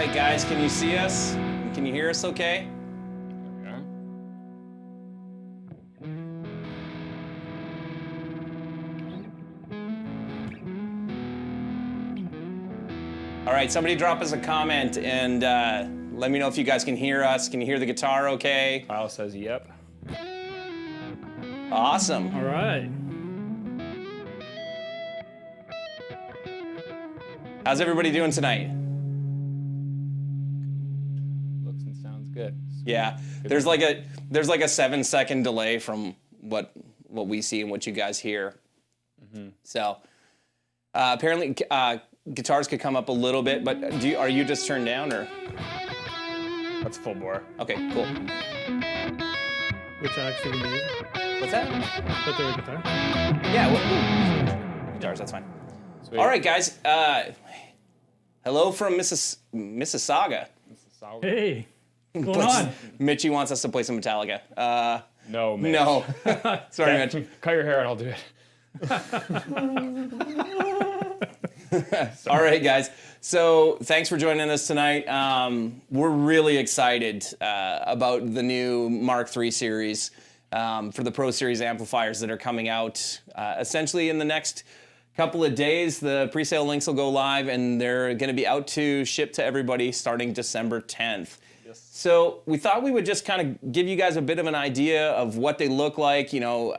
right, guys, can you see us? Can you hear us okay? Okay. All right, somebody drop us a comment and let me know if you guys can hear us. Can you hear the guitar okay? Kyle says yep. Awesome. All right. How's everybody doing tonight? Looks and sounds good. Yeah, there's like a 7-second delay from what we see and what you guys hear. Mm-hmm. So apparently guitars could come up a little bit, but are you just turned down or? That's full bore. Okay, cool. Which actually we need. What's that? But they're a guitar. Yeah, guitars, that's fine. Sweet. All right, guys. Hello from Mississauga. Hey, what's going on? Mitchie wants us to play some Metallica. No, Mitch. No. Sorry, Mitch. Cut your hair and I'll do it. All right, guys. So thanks for joining us tonight. We're really excited about the new Mark III series for the Pro Series amplifiers that are coming out essentially in the next couple of days. The pre-sale links will go live and they're going to be out to ship to everybody starting December 10th. Yes. So we thought we would just kind of give you guys a bit of an idea of what they look like, you know,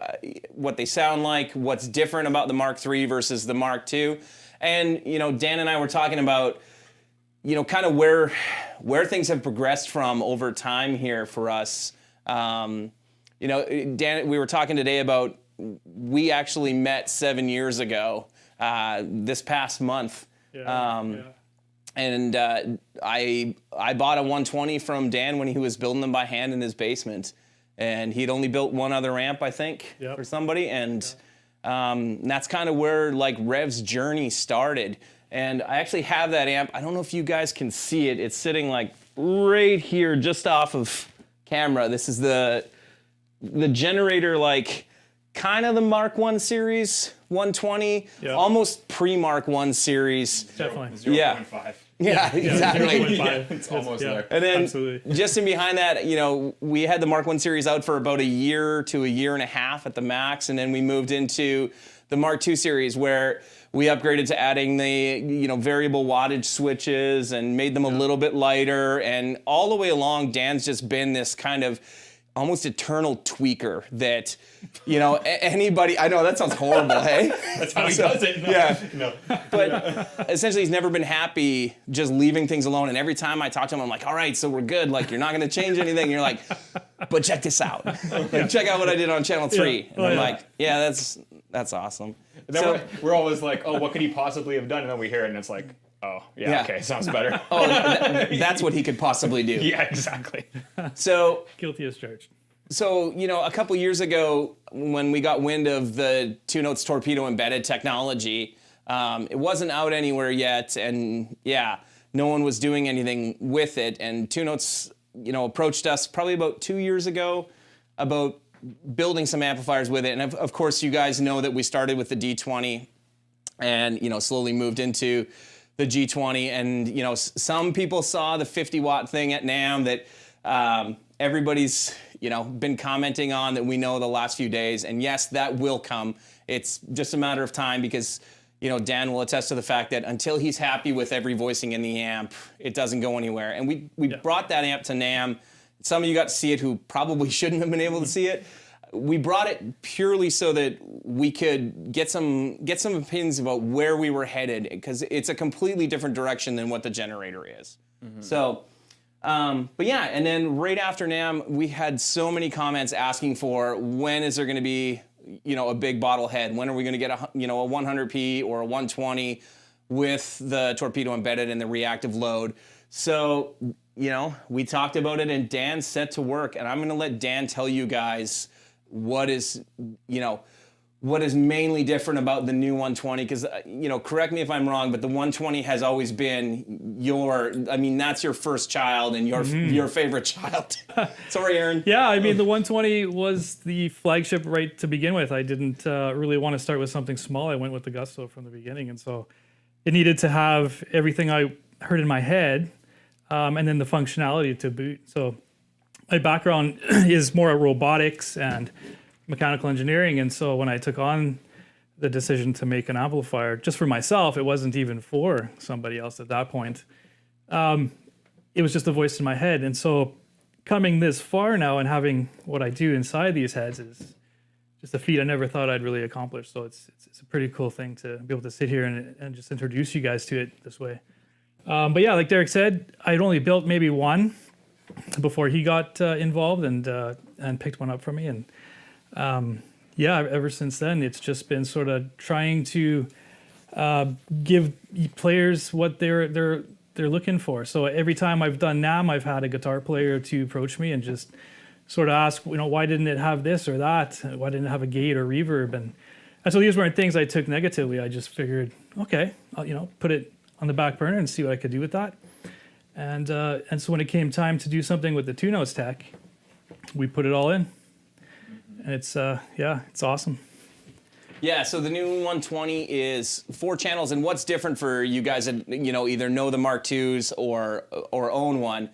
what they sound like, what's different about the Mark III versus the Mark II. And, you know, Dan and I were talking about, you know, kind of where things have progressed from over time here for us. You know, Dan, we were talking today about we actually met 7 years ago, this past month. Yeah. And I bought a 120 from Dan when he was building them by hand in his basement. And he'd only built one other amp, I think, for somebody. And that's kind of where like Revv's journey started. And I actually have that amp. I don't know if you guys can see it. It's sitting like right here, just off of camera. This is the Generator, like kind of the Mark I series 120, almost pre-Mark I series. Definitely. 0.5. Yeah, exactly. 0.5. It's almost there. And then Absolutely. just in behind that, you know, we had the Mark I series out for about a year to a year and a half at the max, and then we moved into the Mark II series where we upgraded to adding the, you know, variable wattage switches and made them a little bit lighter. And all the way along, Dan's just been this kind of almost eternal tweaker that, you know, anybody, I know that sounds horrible, hey? That's how he does it. No, yeah. No. But essentially he's never been happy just leaving things alone. And every time I talk to him, I'm like, all right, so we're good. Like, you're not going to change anything. And you're like, but check this out. Like, check out what I did on channel 3. And I'm like, yeah, that's awesome. And then we're always like, oh, what could he possibly have done? And then we hear it and it's like, oh, yeah. Okay, sounds better. Oh, that's what he could possibly do. Yeah, exactly. So, Guilty as charged. So, you know, a couple years ago when we got wind of the 2 Notes torpedo embedded technology, it wasn't out anywhere yet, and yeah, no one was doing anything with it. And 2 Notes, you know, approached us probably about 2 years ago about building some amplifiers with it. And of course, you guys know that we started with the D20 and, you know, slowly moved into the G20. And, you know, some people saw the 50-watt thing at NAMM that everybody's, you know, been commenting on that we know the last few days. And yes, that will come. It's just a matter of time because, you know, Dan will attest to the fact that until he's happy with every voicing in the amp, it doesn't go anywhere. And we brought that amp to NAMM. Some of you got to see it who probably shouldn't have been able to see it. We brought it purely so that we could get some opinions about where we were headed, because it's a completely different direction than what the Generator is. Mm-hmm. So, but yeah, and then right after NAMM, we had so many comments asking for when is there going to be, you know, a big bottlehead? When are we going to get a 100p or a 120 with the torpedo embedded and the reactive load? So, you know, we talked about it and Dan set to work, and I'm going to let Dan tell you guys what is mainly different about the new 120, because, you know, correct me if I'm wrong, but the 120 has always been that's your first child and your favorite child. Sorry, Aaron. Yeah, I mean, the 120 was the flagship right to begin with. I didn't really want to start with something small. I went with the Gusto from the beginning, and so it needed to have everything I heard in my head and then the functionality to boot. So my background is more robotics and mechanical engineering, and so when I took on the decision to make an amplifier just for myself, it wasn't even for somebody else at that point. It was just a voice in my head, and so coming this far now and having what I do inside these heads is just a feat I never thought I'd really accomplish. So it's a pretty cool thing to be able to sit here and just introduce you guys to it this way. But yeah, like Derek said, I'd only built maybe one before he got involved and picked one up from me. And yeah, ever since then, it's just been sort of trying to give players what they're looking for. So every time I've done NAMM, I've had a guitar player to approach me and just sort of ask, why didn't it have this or that? Why didn't it have a gate or reverb? And so these weren't things I took negatively. I just figured, okay, I'll, put it on the back burner and see what I could do with that. And so when it came time to do something with the 2-Notes tech, we put it all in. And it's awesome. Yeah, so the new 120 is 4 channels, and what's different for you guys that either know the Mark IIs or own one?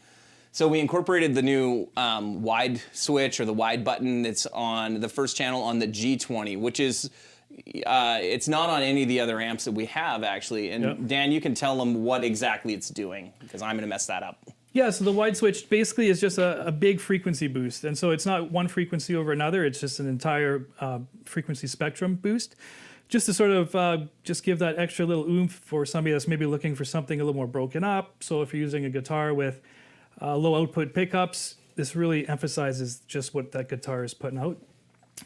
So we incorporated the new wide switch or the wide button that's on the first channel on the G20, which is it's not on any of the other amps that we have actually. And Yep. Dan, you can tell them what exactly it's doing because I'm going to mess that up. Yeah, so the wide switch basically is just a big frequency boost. And so it's not one frequency over another, it's just an entire frequency spectrum boost. Just to sort of just give that extra little oomph for somebody that's maybe looking for something a little more broken up. So if you're using a guitar with low output pickups, this really emphasizes just what that guitar is putting out.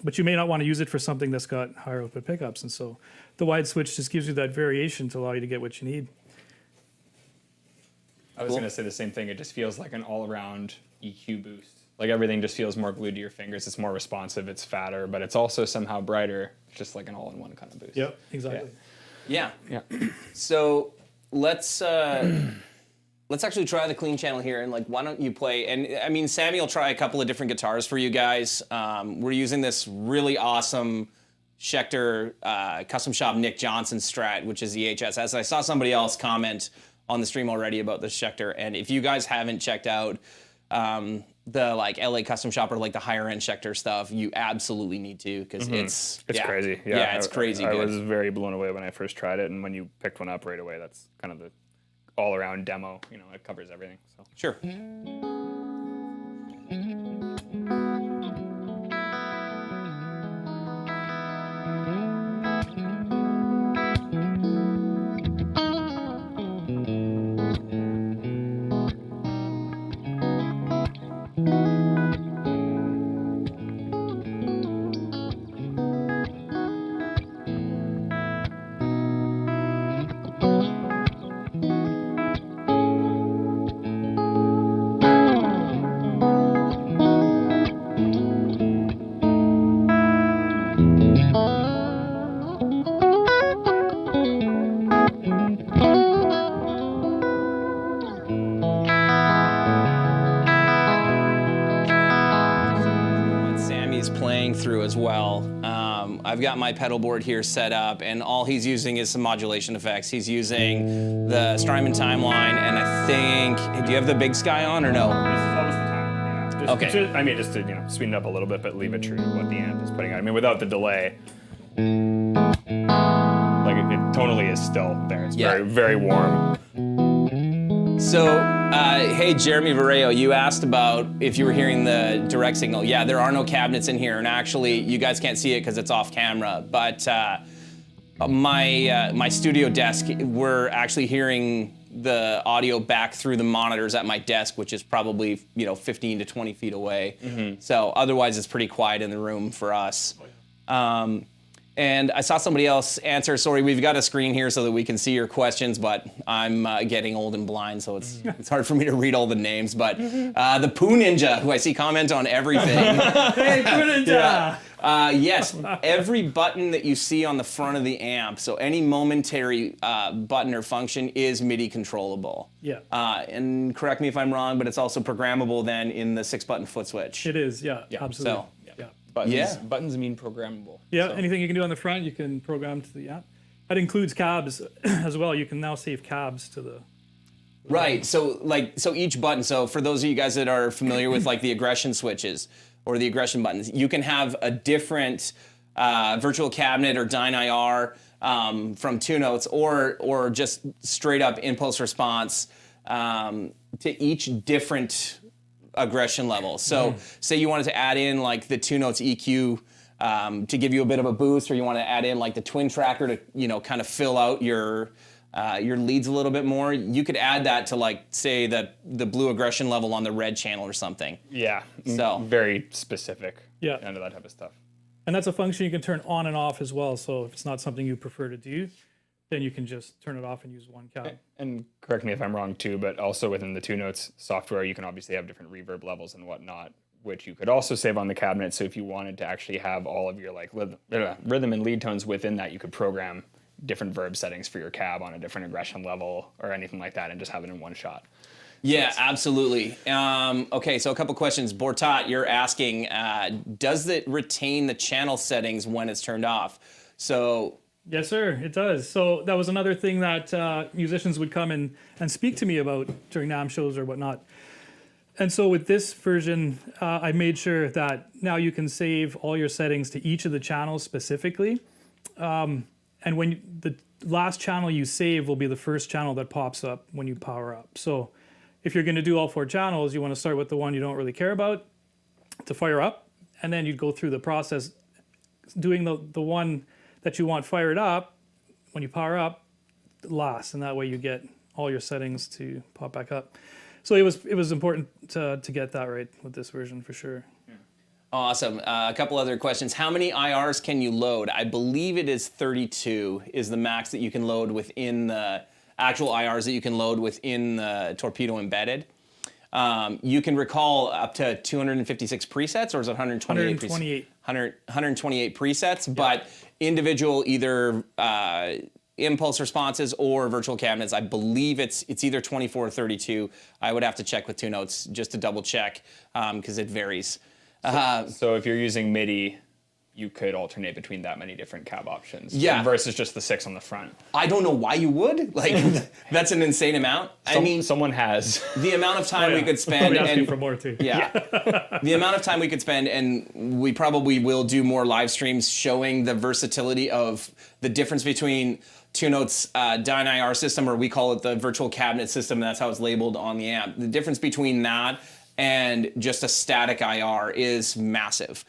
But you may not want to use it for something that's got higher output pickups. And so the wide switch just gives you that variation to allow you to get what you need. I was going to say the same thing. It just feels like an all-around EQ boost. Like everything just feels more glued to your fingers. It's more responsive. It's fatter, but it's also somehow brighter. Just like an all-in-one kind of boost. Yep, exactly. Yeah. Yeah. So let's actually try the clean channel here, and why don't you play? And I mean, Sammy will try a couple of different guitars for you guys. We're using this really awesome Schecter custom shop Nick Johnson Strat, which is the HSS. I saw somebody else comment on the stream already about the Schecter, and if you guys haven't checked out the LA custom shop or the higher end Schecter stuff, you absolutely need to because it's crazy. Yeah, it's crazy. I good. was very blown away when I first tried it, and when you picked one up right away, that's kind of the all-around demo. It covers everything. So Sure. Through as well. I've got my pedal board here set up, and all he's using is some modulation effects. He's using the Strymon timeline, and I think, do you have the Big Sky on or no? this is almost the time. Yeah. Okay. Just to sweeten it up a little bit, but leave it true to what the amp is putting out. I mean, without the delay, it tonally is still there. It's very, very warm. So, hey, Jeremy Vareo, you asked about if you were hearing the direct signal. Yeah, there are no cabinets in here, and actually, you guys can't see it because it's off camera. But my studio desk, we're actually hearing the audio back through the monitors at my desk, which is probably 15 to 20 feet away. Mm-hmm. So otherwise, it's pretty quiet in the room for us. And I saw somebody else answer. Sorry, we've got a screen here so that we can see your questions, but I'm getting old and blind, so it's hard for me to read all the names. But the Poo Ninja, who I see comment on everything. Hey, Poo Ninja! Yes, every button that you see on the front of the amp, so any momentary button or function is MIDI controllable. Yeah. And correct me if I'm wrong, but it's also programmable then in the 6-button foot switch. It is, yeah, absolutely. So, Buttons, buttons mean programmable. Yeah, so. Anything you can do on the front, you can program to the app. That includes cabs as well. You can now save cabs to the Right. So each button. So for those of you guys that are familiar with like the aggression switches or the aggression buttons, you can have a different virtual cabinet or Dyne IR from 2 Notes, or just straight up impulse response to each different aggression level. So say you wanted to add in like the 2 Notes EQ to give you a bit of a boost, or you want to add in like the twin tracker to kind of fill out your leads a little bit more. You could add that to like say the blue aggression level on the red channel or something. Yeah. So very specific. Yeah. Into that type of stuff. And that's a function you can turn on and off as well. So if it's not something you prefer to do, then you can just turn it off and use one cab. And correct me if I'm wrong too, but also within the 2 Notes software, you can obviously have different reverb levels and whatnot, which you could also save on the cabinet. So if you wanted to actually have all of your like rhythm and lead tones within that, you could program different verb settings for your cab on a different aggression level or anything like that, and just have it in one shot. yeah, absolutely. Okay, so a couple questions. Bortat, you're asking, does it retain the channel settings when it's turned off? So Yes, sir, it does. So that was another thing that musicians would come and speak to me about during NAMM shows or whatnot. And so with this version, I made sure that now you can save all your settings to each of the channels specifically. And when the last channel you save will be the first channel that pops up when you power up. So if you're going to do all 4 channels, you want to start with the one you don't really care about to fire up, and then you'd go through the process doing the one that you want fired up when you power up last, and that way you get all your settings to pop back up. So it was important to get that right with this version for sure. awesome. A couple other questions. How many IRs can you load? I believe it is 32 is the max that you can load within the actual IRs that you can load within the Torpedo embedded. You can recall up to 256 presets, or is it 128? 128. 128 presets, but individual either impulse responses or virtual cabinets, I believe it's either 24 or 32. I would have to check with 2 Notes just to double check because it varies. So if you're using MIDI, you could alternate between that many different cab options. Yeah. Versus just the 6 on the front. I don't know why you would. Like, that's an insane amount. I mean, someone has. the amount of time we could spend, Probably asking and for more too. yeah, the amount of time we could spend, and we probably will do more live streams showing the versatility of the difference between 2 Notes Dyne IR system, or we call it the virtual cabinet system. That's how it's labeled on the amp. The difference between that and just a static IR is massive.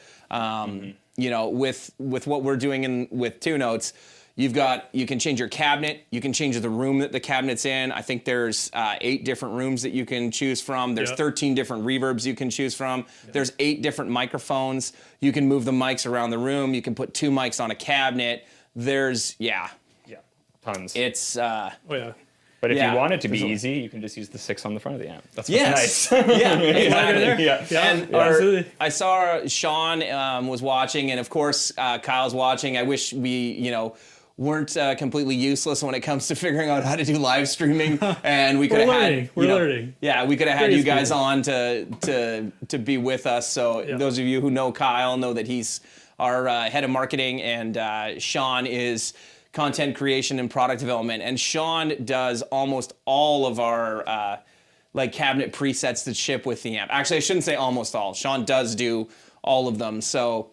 You know, with what we're doing with 2 Notes, you can change your cabinet, you can change the room that the cabinet's in. I think there's 8 different rooms that you can choose from. There's 13 different reverbs you can choose from. There's 8 different microphones. You can move the mics around the room. You can put 2 mics on a cabinet. There's Tons. it's Oh yeah. But if Yeah. you want it to be There's a- easy, you can just use the 6 on the front of the amp. That's what's yes, nice. yeah, exactly. Yeah. And absolutely. I saw Sean was watching, and of course Kyle's watching. I wish we, weren't completely useless when it comes to figuring out how to do live streaming, and we could have had. We're learning. Yeah, we could have had Very you guys useful. on to be with us. So those of you who know Kyle know that he's our head of marketing, and Sean is content creation and product development. And Sean does almost all of our like cabinet presets that ship with the amp. Actually, I shouldn't say almost all. Sean does do all of them. So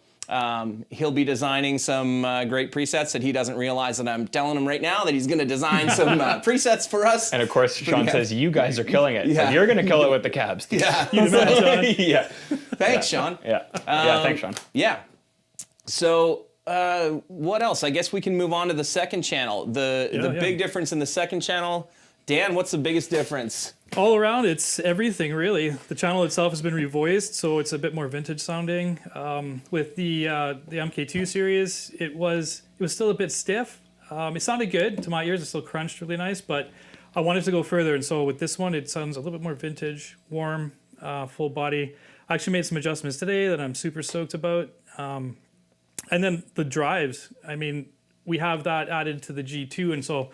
he'll be designing some great presets that he doesn't realize that I'm telling him right now that he's going to design some presets for us. And of course, Sean says, you guys are killing it. Yeah. So you're going to kill it with the cabs. Yeah. Yeah. Thanks, Sean. Yeah. Yeah, thanks, Sean. Yeah. So what else? I guess we can move on to the second channel. The big difference in the second channel. Dan, what's the biggest difference? All around, it's everything really. The channel itself has been revoiced, so it's a bit more vintage sounding. With the MK2 series, it was still a bit stiff. It sounded good to my ears. It still crunched really nice, but I wanted to go further, and so with this one, it sounds a little bit more vintage, warm, full body. I actually made some adjustments today that I'm super stoked about. And then the drives. I mean, we have that added to the G2, and so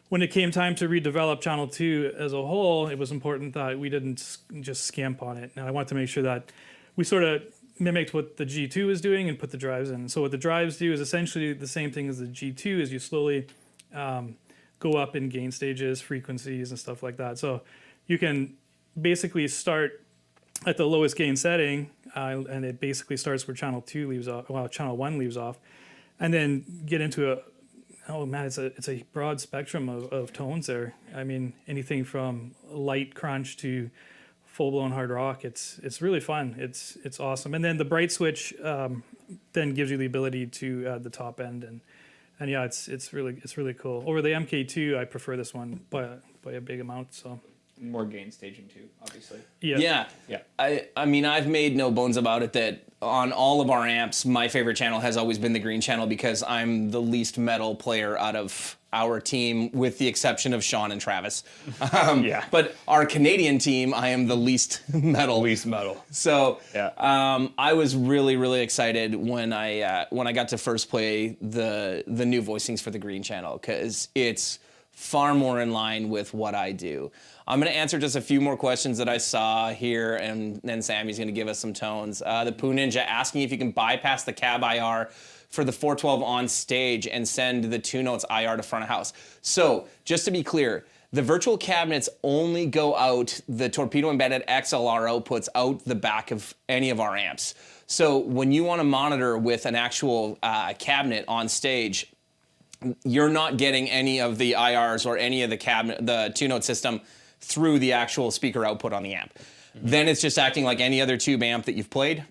when it came time to redevelop Channel 2 as a whole, it was important that we didn't just skimp on it. And I wanted to make sure that we sort of mimicked what the G2 was doing and put the drives in. So what the drives do is essentially the same thing as the G2, is you slowly go up in gain stages, frequencies, and stuff like that. So you can basically start at the lowest gain setting, and it basically starts where channel 2 leaves off, well, channel 1 leaves off, and then get into it's a broad spectrum of tones there. I mean, anything from light crunch to full-blown hard rock. It's really fun. It's awesome. And then the bright switch then gives you the ability to add the top end, and yeah, it's really cool. Over the MK2, I prefer this one by a big amount. So More gain staging too, obviously. Yeah. Yeah. I mean, I've made no bones about it that on all of our amps, my favorite channel has always been the green channel because I'm the least metal player out of our team, with the exception of Sean and Travis. Yeah. But our Canadian team, I am the least metal. Least metal. So Yeah. I was really, really excited when I got to first play the new voicings for the green channel, because it's far more in line with what I do. I'm going to answer just a few more questions that I saw here, and then Sammy's going to give us some tones. The Poo Ninja asking if you can bypass the cab IR for the 412 on stage and send the 2 notes IR to front of house. So just to be clear, the virtual cabinets only go out the torpedo embedded XLR outputs out the back of any of our amps. So when you want to monitor with an actual cabinet on stage, you're not getting any of the IRs or any of the cabinet, the 2-note system, through the actual speaker output on the amp. Then it's just acting like any other tube amp that you've played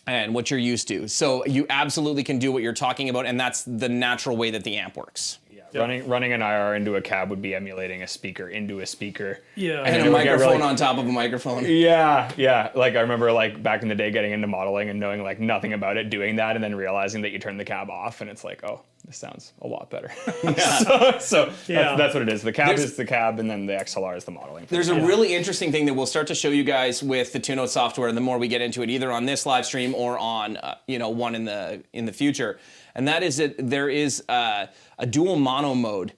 and what you're used to. So you absolutely can do what you're talking about, and that's the natural way that the amp works. Yeah. Running an IR into a cab would be emulating a speaker into a speaker. Yeah. And a microphone on top of a microphone. Yeah. Like I remember like back in the day getting into modeling and knowing like nothing about it, doing that, and then realizing that you turn the cab off and it's like, oh, this sounds a lot better. so Yeah. that's what it is. The cab is the cab, and then the XLR is the modeling. There's a really interesting thing that we'll start to show you guys with the 2-note software the more we get into it, either on this live stream or on one in the future. And that is that there is a dual mono mode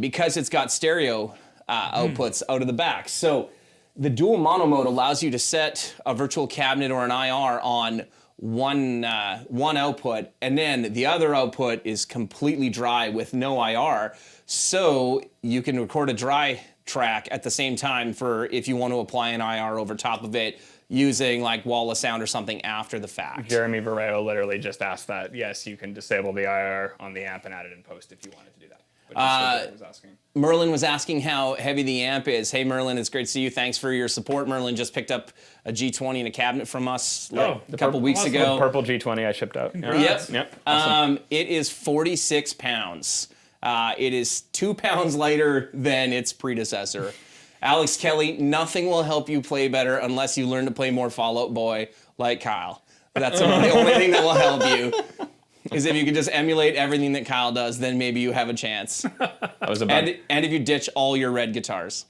because it's got stereo outputs out of the back. So the dual mono mode allows you to set a virtual cabinet or an IR on one output, and then the other output is completely dry with no IR. So you can record a dry track at the same time for if you want to apply an IR over top of it using like wall of sound or something after the fact. Jeremy Vareo literally just asked that. Yes, you can disable the IR on the amp and add it in post if you wanted to do that. But that's what was asking. Merlin was asking how heavy the amp is. Hey Merlin, it's great to see you. Thanks for your support. Merlin just picked up a G20 and a cabinet from us a couple weeks ago. The purple G20 I shipped out. Yep. Awesome. It is 46 pounds. It is 2 pounds lighter than its predecessor. Alex Kelly, nothing will help you play better unless you learn to play more Fall Out Boy like Kyle. That's the only thing that will help you. Is if you can just emulate everything that Kyle does, then maybe you have a chance. And if you ditch all your red guitars.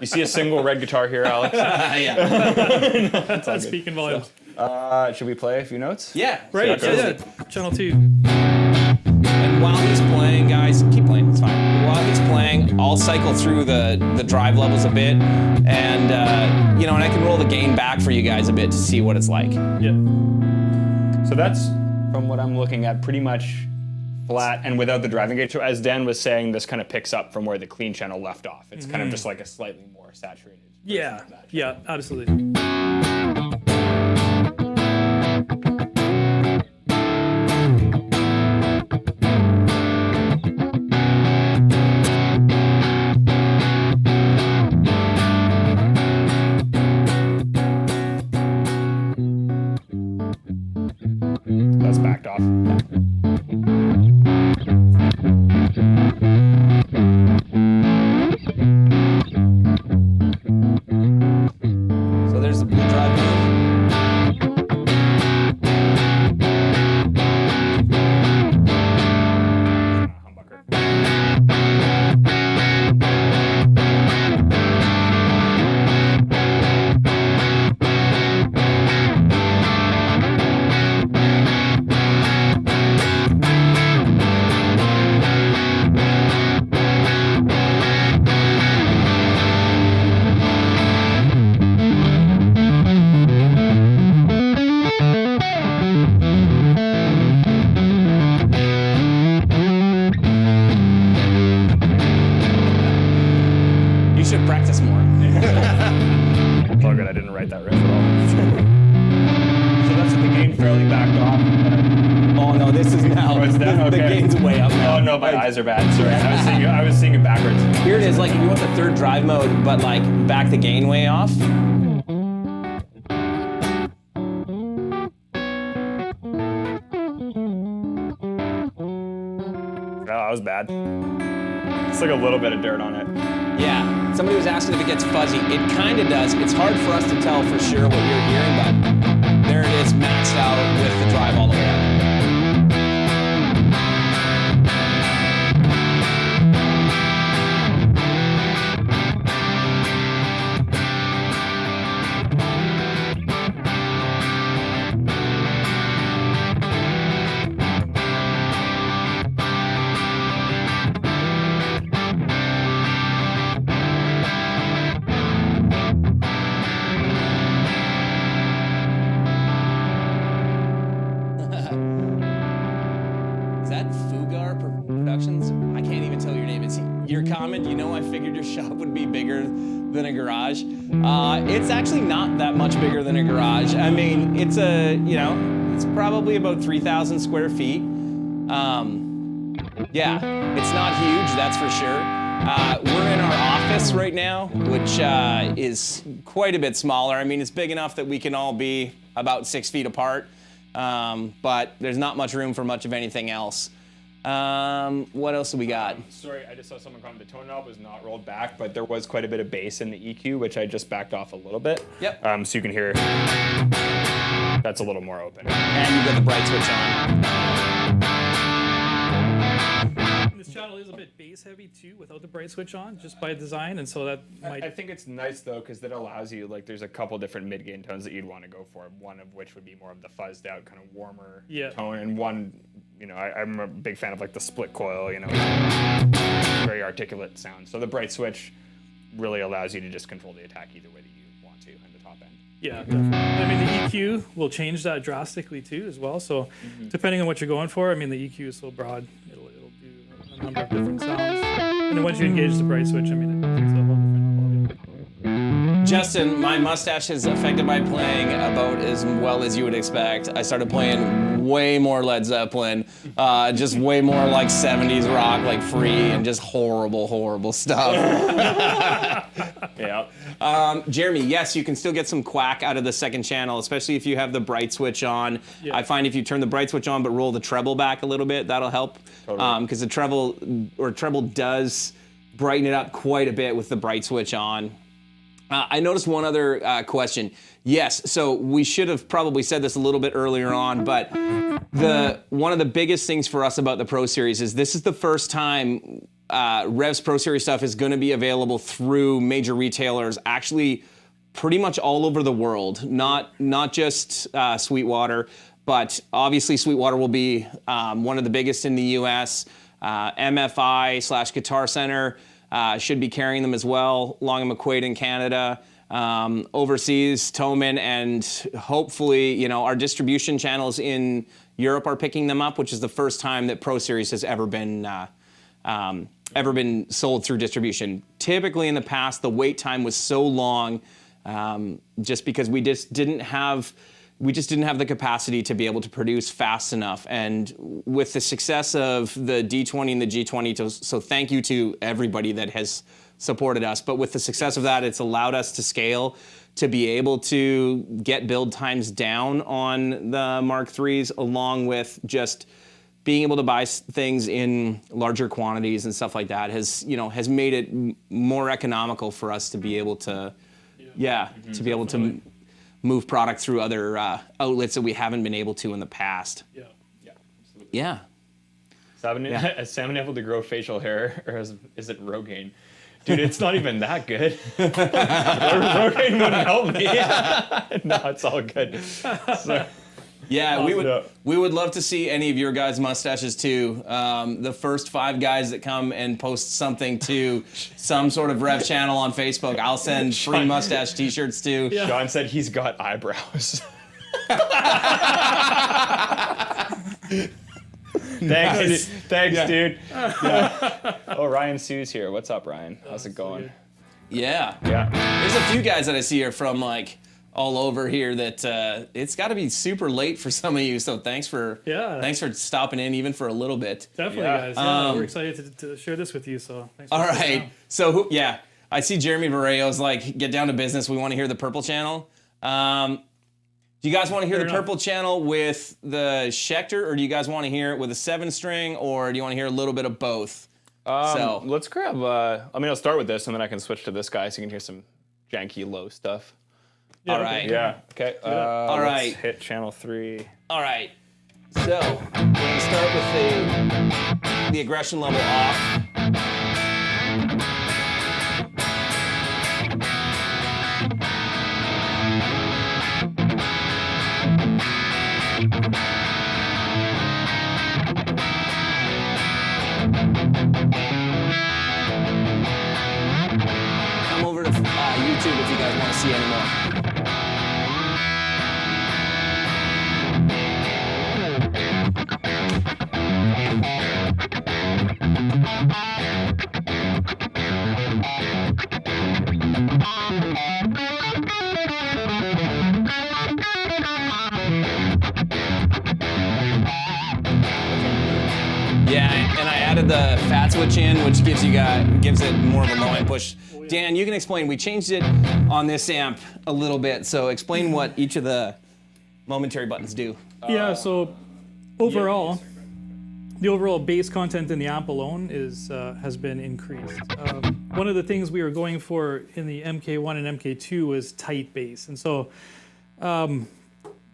You see a single red guitar here, Alex? Yeah. That's speaking volumes. Should we play a few notes? Yeah. Right. Yeah. Channel 2. And while he's playing, guys, keep playing, it's fine. While he's playing, I'll cycle through the drive levels a bit, and and I can roll the gain back for you guys a bit to see what it's like. Yeah. So that's, from what I'm looking at, pretty much flat and without the driving gauge. So as Dan was saying, this kind of picks up from where the clean channel left off. It's kind of just like a slightly more saturated version of that. Yeah, absolutely. That's backed off. So there's the blue like that riff at all. So that's with the gain fairly backed off. Oh no, this is now. Oh, it's that? The Okay. gain's way up now. Oh no, my eyes are bad. Sorry, I was seeing it backwards. Here it is. Like if you want the third drive mode, but like back the gain way off. Oh, that was bad. It's like a little bit of dirt on it. Yeah. Somebody was asking if it gets fuzzy. It kind of does. It's hard for us to tell for sure what you're hearing, but there it is, maxed out with the drive all the way up. Is that Fugar Productions? I can't even tell your name. It's your comment. You know, I figured your shop would be bigger than a garage. It's actually not that much bigger than a garage. I mean, it's it's probably about 3,000 square feet. Yeah, it's not huge, that's for sure. We're in our office right now, which is quite a bit smaller. I mean, it's big enough that we can all be about 6 feet apart. But there's not much room for much of anything else. What else do we got? Sorry, I just saw someone comment the tone knob was not rolled back, but there was quite a bit of bass in the EQ, which I just backed off a little bit. Yep. So you can hear that's a little more open. And you've got the bright switch on. This channel is a bit bass heavy too, without the bright switch on, just by design, and so that might. I think it's nice though, because that allows you, like, there's a couple different mid-gain tones that you'd want to go for. One of which would be more of the fuzzed out, kind of warmer tone, and one, I'm a big fan of like the split coil, very articulate sound. So the bright switch really allows you to just control the attack either way that you want to in the top end. Yeah, definitely. I mean, the EQ will change that drastically too, as well. So, depending on what you're going for, I mean, the EQ is so broad, it'll do a number of different sounds. And then once you engage the bright switch, I mean, it's a whole different volume. Justin, my mustache is affected by playing about as well as you would expect. I started playing way more Led Zeppelin, just way more like 70s rock, like Free, and just horrible stuff. Yeah. Jeremy, yes, you can still get some quack out of the second channel, especially if you have the bright switch on. Yeah. I find if you turn the bright switch on but roll the treble back a little bit, that'll help. Because the treble does brighten it up quite a bit with the bright switch on. I noticed one other question. Yes, so we should have probably said this a little bit earlier on, but one of the biggest things for us about the Pro Series is this is the first time Revv's Pro Series stuff is going to be available through major retailers, actually pretty much all over the world, not just Sweetwater, but obviously Sweetwater will be one of the biggest in the US. MFI/Guitar Center should be carrying them as well. Long and McQuaid in Canada. Overseas, Thomann, and hopefully, our distribution channels in Europe are picking them up, which is the first time that Pro Series has ever been sold through distribution. Typically in the past, the wait time was so long just because we just didn't have the capacity to be able to produce fast enough. And with the success of the D20 and the G20, so thank you to everybody that has supported us. But with the success of that, it's allowed us to scale to be able to get build times down on the Mark IIIs, along with just being able to buy things in larger quantities and stuff like that has made it more economical for us to be able to, to be able to move product through other outlets that we haven't been able to in the past. Yeah. Absolutely. Yeah. Has Salmon able to grow facial hair, or is it Rogaine? Dude, it's not even that good. Rogaine wouldn't help me. No, it's all good. So, yeah, we would love to see any of your guys' mustaches too. The first 5 guys that come and post something to some sort of Revv channel on Facebook, I'll send free mustache t-shirts to. Yeah. Sean said he's got eyebrows. Thanks, dude. Yeah. Oh, Ryan Sue's here. What's up, Ryan? How's it going? Yeah. Yeah. There's a few guys that I see are from like all over here that it's got to be super late for some of you. So thanks for stopping in even for a little bit. Definitely, guys. Yeah, we're excited to share this with you. So thanks. All right. So I see Jeremy Barreo's like, get down to business. We want to hear the Purple channel. Do you guys want to hear the Purple channel with the Schecter, or do you guys want to hear it with a 7-string, or do you want to hear a little bit of both? Let's grab. I'll start with this, and then I can switch to this guy, so you can hear some janky low stuff. Yeah, all right. Yeah. Okay. All right. Let's hit channel 3. All right. So we're gonna start with the aggression level off. Come over to YouTube if you guys want to see any more. Yeah, and I added the fat switch in, which gives it more of a low end push. Dan, you can explain. We changed it on this amp a little bit, so explain what each of the momentary buttons do. Yeah. So overall, the overall bass content in the amp alone has been increased. One of the things we were going for in the MK1 and MK2 was tight bass, and so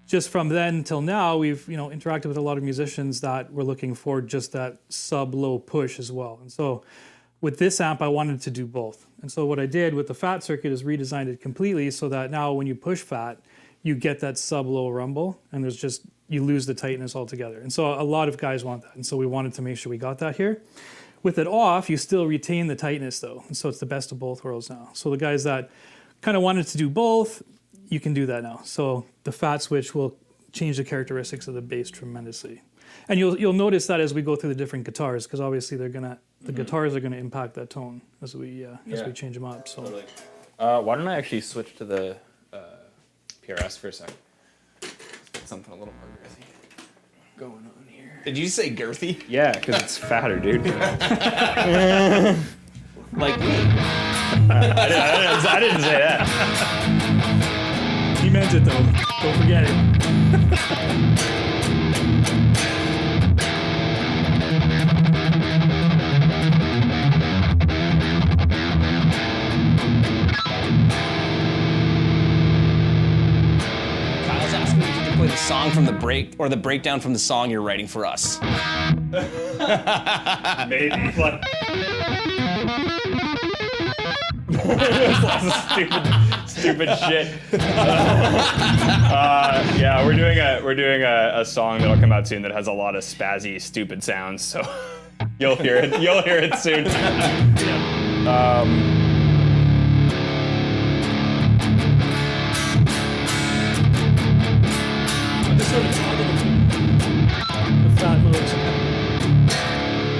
just from then till now, we've interacted with a lot of musicians that were looking for just that sub-low push as well. And so with this amp, I wanted to do both. And so what I did with the fat circuit is redesigned it completely so that now when you push fat, you get that sub-low rumble, and you lose the tightness altogether. And so a lot of guys want that. And so we wanted to make sure we got that here. With it off, you still retain the tightness though. And so it's the best of both worlds now. So the guys that kind of wanted to do both, you can do that now. So the fat switch will change the characteristics of the bass tremendously. And you'll notice that as we go through the different guitars, because obviously the guitars are gonna impact that tone as we change them up. So Totally. Why don't I actually switch to the PRS for a second? Something a little more girthy going on here. Did you say girthy? Yeah, because it's fatter, dude. Like me? I didn't say that. he meant it though. Don't forget it. Kyle's asking if you can play the song from the break or the breakdown from the song you're writing for us. Maybe. Stupid shit. Yeah, we're doing a song that'll come out soon that has a lot of spazzy, stupid sounds. So you'll hear it. You'll hear it soon. Just sort of the fat moves.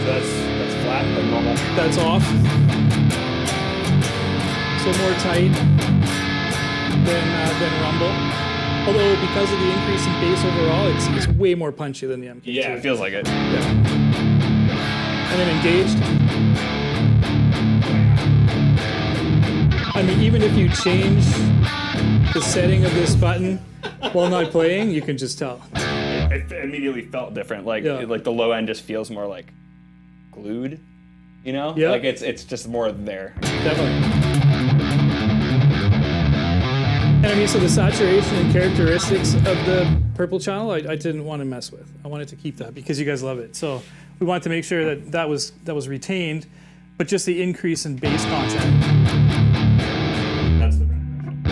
So that's flat, like normal. That's off. So more tight than rumble. Although because of the increase in bass overall, it's way more punchy than the MK2. Yeah, it feels like it. Yeah. And then engaged. I mean, even if you change the setting of this button while not playing, you can just tell. It immediately felt different. Like like the low end just feels more like glued. You know? Yeah. Like it's just more there. Definitely. And I mean, so the saturation and characteristics of the purple channel, I didn't want to mess with. I wanted to keep that because you guys love it. So we wanted to make sure that was retained, but just the increase in bass content. That's the brand.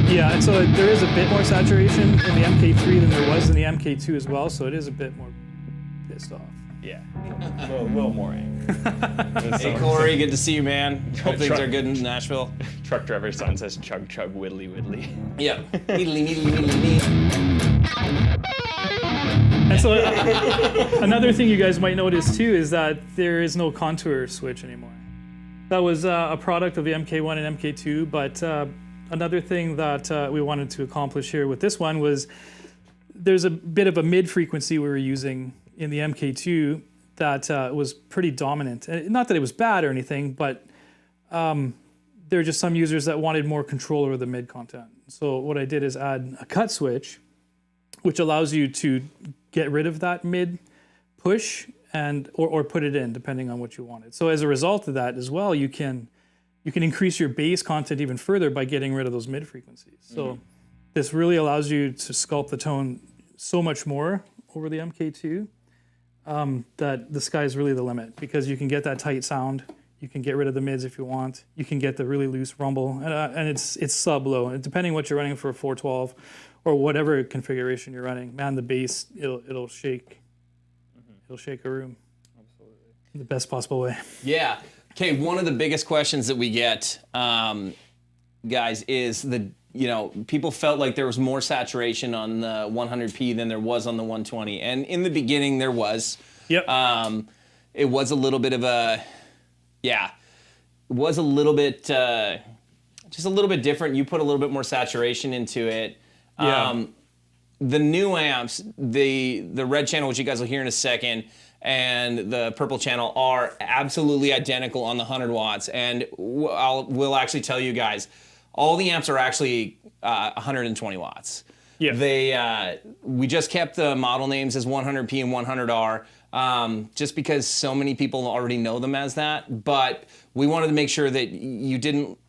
Yeah, and so there is a bit more saturation in the MK3 than there was in the MK2 as well, so it is a bit more pissed off. Yeah. A little more angry. Hey Corey, good to see you, man. Hope things are good in Nashville. Truck driver's son says chug chug whittly whittly. Yeah. Needly. And so another thing you guys might notice too is that there is no contour switch anymore. That was a product of the MK1 and MK2, but another thing that we wanted to accomplish here with this one was there's a bit of a mid frequency we were using in the MK2 that was pretty dominant. And not that it was bad or anything, but there are just some users that wanted more control over the mid content. So what I did is add a cut switch, which allows you to get rid of that mid push and or put it in depending on what you wanted. So as a result of that as well, you can increase your bass content even further by getting rid of those mid frequencies. So this really allows you to sculpt the tone so much more over the MK2 that the sky's really the limit, because you can get that tight sound. You can get rid of the mids if you want. You can get the really loose rumble, and it's sub low. And depending what you're running for a 412 or whatever configuration you're running, man, the bass it'll shake. It'll shake a room. Absolutely. In the best possible way. Yeah. Okay. One of the biggest questions that we get, guys, is people felt like there was more saturation on the 100p than there was on the 120, and in the beginning there was. Yep. It was a little bit of a. Yeah, it was a little bit, just a little bit different. You put a little bit more saturation into it. Yeah. The new amps, the red channel, which you guys will hear in a second, and the purple channel are absolutely identical on the 100 watts. And we'll actually tell you guys, all the amps are actually 120 watts. Yeah. We just kept the model names as 100p and 100R. Just because so many people already know them as that, but we wanted to make sure that you didn't,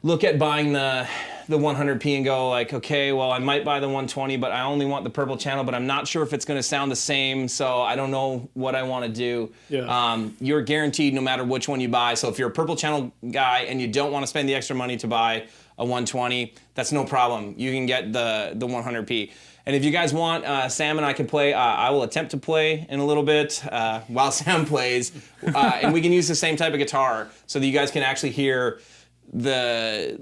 look at buying the 100p and go like, okay, well, I might buy the 120, but I only want the purple channel, but I'm not sure if it's going to sound the same, so I don't know what I want to do. Yeah. You're guaranteed no matter which one you buy. So if you're a purple channel guy and you don't want to spend the extra money to buy a 120, that's no problem. You can get the 100p. And if you guys want, Sam and I can play. I will attempt to play in a little bit while Sam plays. And we can use the same type of guitar so that you guys can actually hear the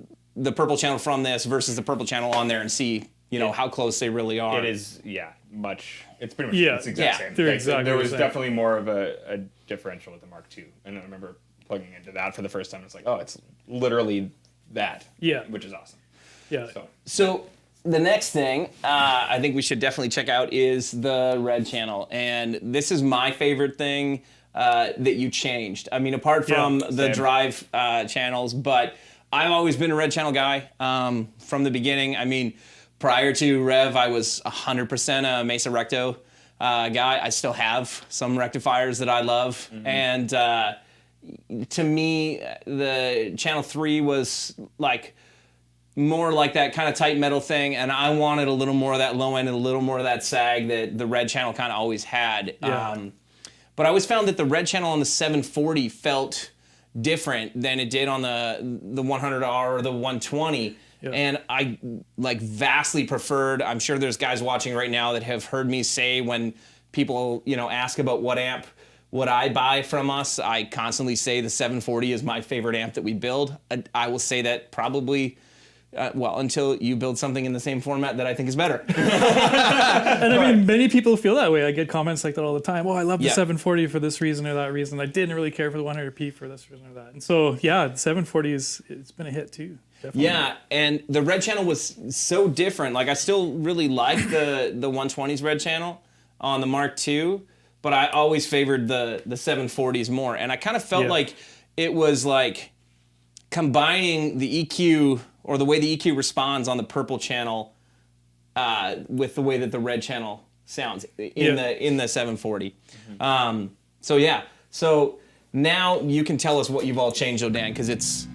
purple channel from this versus the purple channel on there and see, how close they really are. It is, much. It's pretty much it's the exact same. They're exactly there was the same. definitely more of a differential with the Mark II. And I remember plugging into that for the first time. It's like, oh, it's literally that. Yeah. Which is awesome. Yeah. So the next thing I think we should definitely check out is the red channel. And this is my favorite thing that you changed. I mean, apart from the drive channels, but I've always been a red channel guy from the beginning. I mean, prior to Revv, I was 100% a Mesa Recto guy. I still have some rectifiers that I love. Mm-hmm. And to me, the channel 3 was like more like that kind of tight metal thing, and I wanted a little more of that low end and a little more of that sag that the red channel kind of always had. Yeah. But I always found that the red channel on the 740 felt different than it did on the 100R or the 120. Yeah. And I vastly preferred. I'm sure there's guys watching right now that have heard me say when people ask about what amp would I buy from us, I constantly say the 740 is my favorite amp that we build. I will say that probably. Until you build something in the same format that I think is better. And I mean, many people feel that way. I get comments like that all the time. Oh, I love the 740 for this reason or that reason. I didn't really care for the 100p for this reason or that. And so, the 740 it's been a hit too. Definitely. Yeah, and the red channel was so different. Like, I still really like the 120's red channel on the Mark II, but I always favored the 740s more. And I kind of felt like it was like combining the EQ or the way the EQ responds on the purple channel with the way that the red channel sounds in the 740. Mm-hmm. So now you can tell us what you've all changed, though, Dan, because it's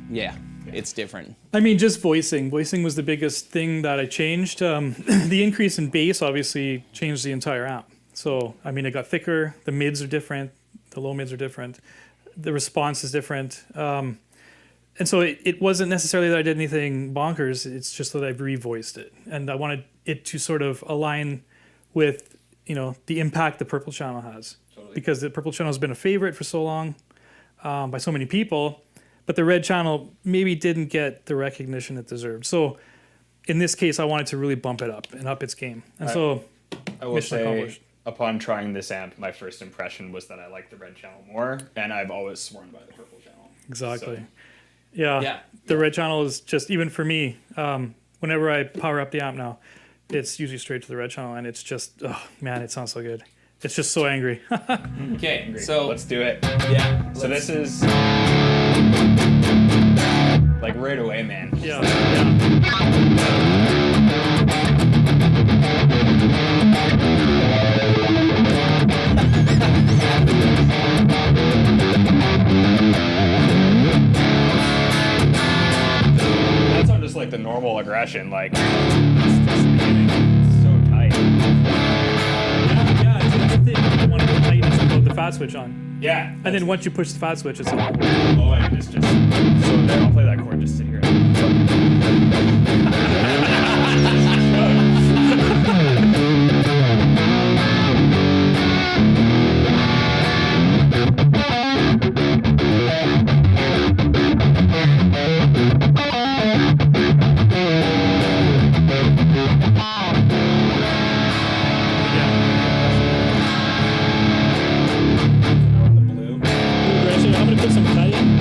different. I mean, just voicing. Voicing was the biggest thing that I changed. The increase in bass obviously changed the entire amp. So, I mean, it got thicker. The mids are different. The low mids are different. The response is different. And so it wasn't necessarily that I did anything bonkers. It's just that I've revoiced it. And I wanted it to sort of align with, the impact the purple channel has. Totally. Because the purple channel has been a favorite for so long by so many people. But the red channel maybe didn't get the recognition it deserved. So in this case, I wanted to really bump it up and up its game. And I will say, upon trying this amp, my first impression was that I like the red channel more. And I've always sworn by the purple channel. Exactly. So. Yeah. The red channel is just, even for me, whenever I power up the amp now, it's usually straight to the red channel, and it's just, oh man, it sounds so good. It's just so angry. Okay, so Let's do it. yeah. So this is like right away, man. Yeah. That's not just like the normal aggression, like it's just so tight. Yeah, that's the thing. You want to go tightness and put the fat switch on. Yeah. And then once you push the fat switch, it's all. Oh, and it's just so there. I'll play that chord. Just sit here. On the blue. Actually, I'm going to put some cut in.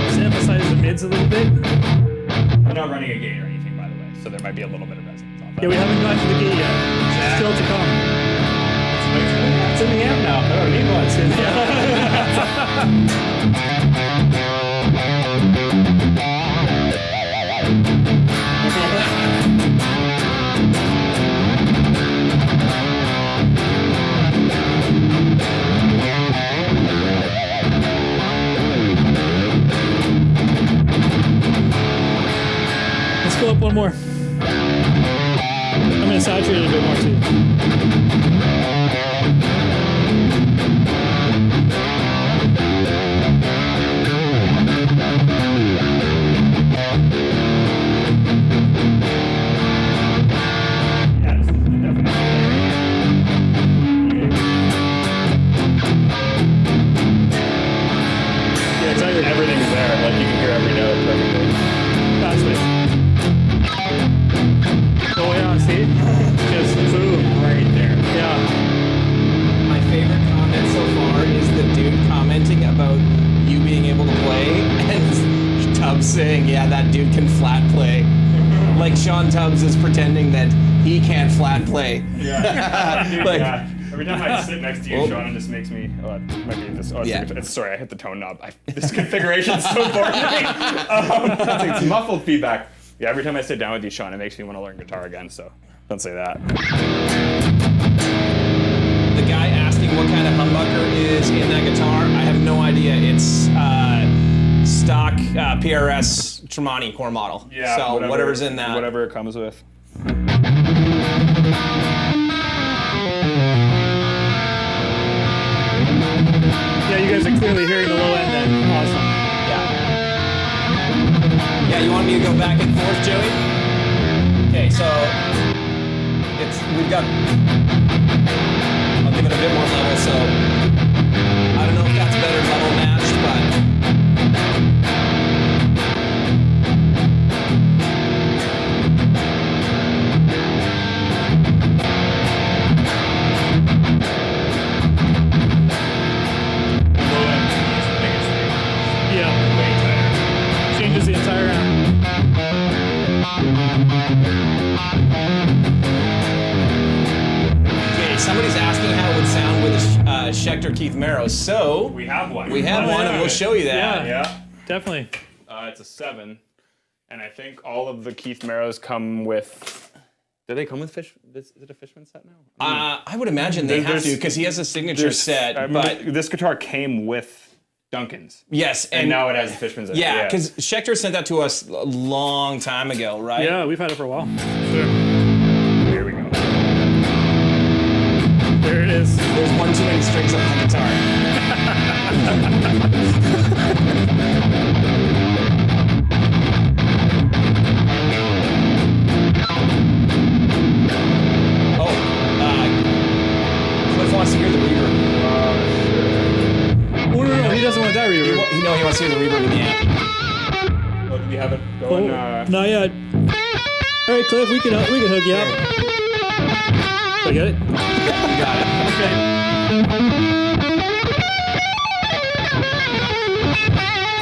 Just emphasize the mids a little bit. I'm not running a gate or anything, by the way, so there might be a little bit of resonance on that. Yeah, we haven't gotten to the gate yet. It's still to come. It's in the amp now. I don't need one. It's in the Let's go up one more. I'm going to saturate it a bit more too. Yeah, this is definitely. Yeah, exactly. Everything's there. Like you can hear every note perfectly. Fast switch. Oh yeah, see? Just boom. Right there. Yeah. My favorite comment so far is the dude commenting about you being able to play and Tubbs saying, yeah, that dude can flat play. Like Sean Tubbs is pretending that he can't flat play. Yeah. Dude, Like- yeah. Every time I sit next to you, Oh. Sean, it just makes me. Oh, it might be this. Oh, it's, Yeah. it's sorry, I hit the tone knob. This configuration's so boring to me. It's muffled feedback. Yeah, every time I sit down with you, Sean, it makes me want to learn guitar again. So don't say that. The guy asking what kind of humbucker is in that guitar, I have no idea. It's stock PRS Tremonti core model. So whatever's in that. Whatever it comes with. Yeah, you guys are clearly hearing the low end then. Awesome. Yeah. Yeah, you want me to go back and forth, Joey? Okay, so we've got, I'll give it a bit more level, so I don't know if that's better level matched, but Low end is the biggest thing. Yeah. Way tighter. Changes the entire amp. okay, somebody's asking how it would sound with a Schecter Keith Merrow, so We have one. we have Oh, one yeah. and we'll show you that. Yeah. Yeah. Definitely. It's a 7, and I think all of the Keith Merrows come with. Do they come with fish? Is it a Fishman set now? I would imagine they have There's- to because he has a signature There's- set, I remember but this guitar came with Duncan's, yes, and now it has the Fishman's. in it, yeah, because Schecter sent that to us a long time ago, right? Yeah, we've had it for a while. Here we go. There it is. There's one too many strings on the guitar. Oh, Cliff wants to hear the reverb. Oh, no, he doesn't want that reverb. He wants to hear the reverb in the amp. Oh, do we have it going? Not yet. All right, Cliff, we can hook you up. Do I get it? You got it. Okay.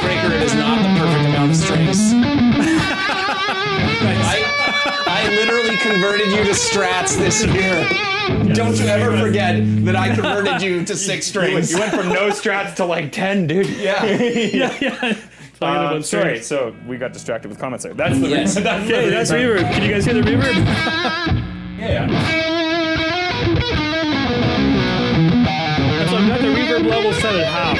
Breaker, it is not the perfect converted you to strats this year. Don't you ever forget that I converted you to 6 strings. You went from no strats to like 10, dude. Yeah. Sorry, so we got distracted with comments there. That's the Yes. Okay, that's reverb. Can you guys hear the reverb? Yeah. So I've got the reverb level set at half.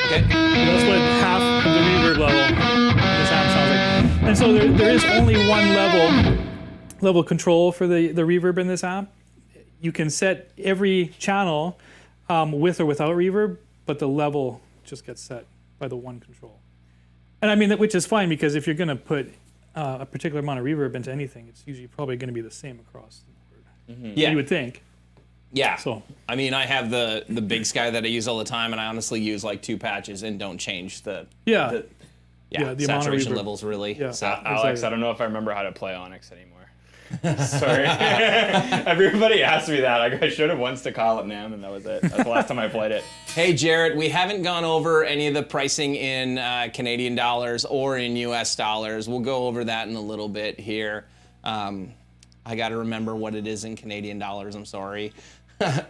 Okay. That's what half of the reverb level this amp sounds like. And so there is only one level control for the reverb in this amp. You can set every channel with or without reverb, but the level just gets set by the one control. And I mean, which is fine, because if you're going to put a particular amount of reverb into anything, it's usually probably going to be the same across the board. Yeah. You would think. Yeah. So I mean, I have the Big Sky that I use all the time, and I honestly use like 2 patches and don't change the the amount of saturation reverb. levels really. Yeah. So Alex, I don't know if I remember how to play Onyx anymore. Sorry. Everybody asked me that. I showed it once to Kyle at NAMM, and that was it. That's the last time I played it. hey, Jarrett, we haven't gone over any of the pricing in Canadian dollars or in US dollars. We'll go over that in a little bit here. I got to remember what it is in Canadian dollars. I'm sorry.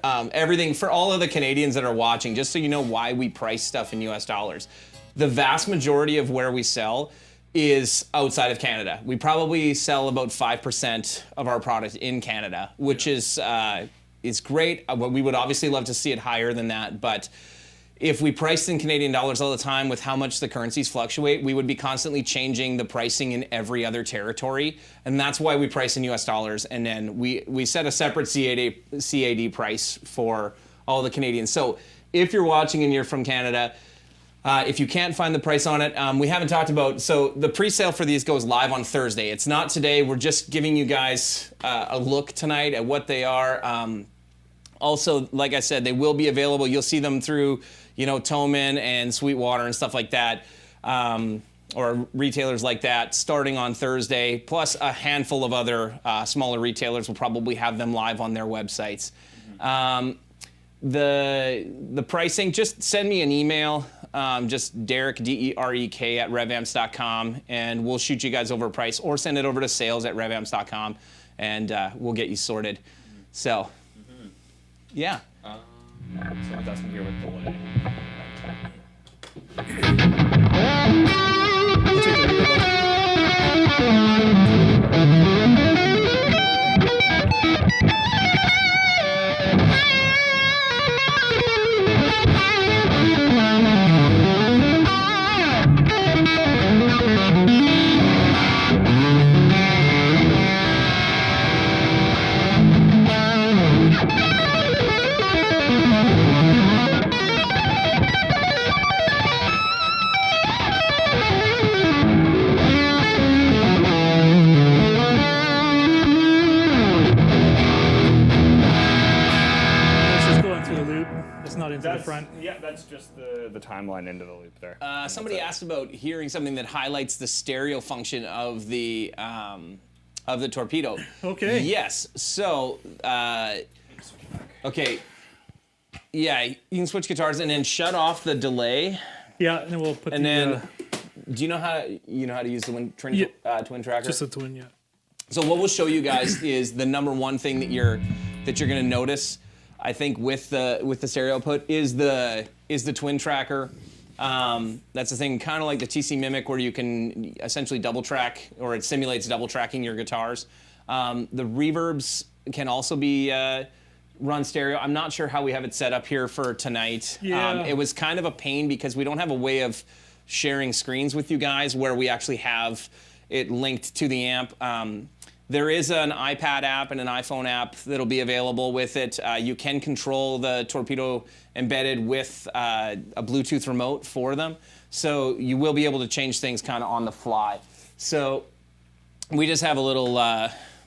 Everything for all of the Canadians that are watching, just so you know why we price stuff in US dollars. The vast majority of where we sell is outside of Canada. We probably sell about 5% of our product in Canada, which is great. We would obviously love to see it higher than that, but if we priced in Canadian dollars all the time with how much the currencies fluctuate, we would be constantly changing the pricing in every other territory, and that's why we price in US dollars, and then we set a separate CAD price for all the Canadians. So if you're watching and you're from Canada, if you can't find the price on it, we haven't talked about, so the pre-sale for these goes live on Thursday. It's not today. We're just giving you guys a look tonight at what they are. Also, like I said, they will be available. You'll see them through, Toman and Sweetwater and stuff like that, or retailers like that, starting on Thursday. Plus, a handful of other smaller retailers will probably have them live on their websites. The pricing, just send me an email, just Derek, D-E-R-E-K at revamps.com, and we'll shoot you guys over a price, or send it over to sales at revamps.com, and we'll get you sorted. So, yeah. Someone's asking here with delay. front. Yeah, that's just the timeline into the loop there. Somebody asked about hearing something that highlights the stereo function of the torpedo. Okay. Yes. So, okay. Yeah, you can switch guitars and then shut off the delay. Yeah, and then we'll put. And then, do you know how to use the twin tracker? Just a twin, yeah. So what we'll show you guys is the number one thing that you're gonna notice, I think, with the stereo output is the twin tracker. That's the thing, kind of like the TC Mimic, where you can essentially double track, or it simulates double tracking your guitars. The reverbs can also be run stereo. I'm not sure how we have it set up here for tonight. Yeah. It was kind of a pain because we don't have a way of sharing screens with you guys where we actually have it linked to the amp. There is an iPad app and an iPhone app that'll be available with it. You can control the torpedo embedded with a Bluetooth remote for them. So you will be able to change things kind of on the fly. So we just have a little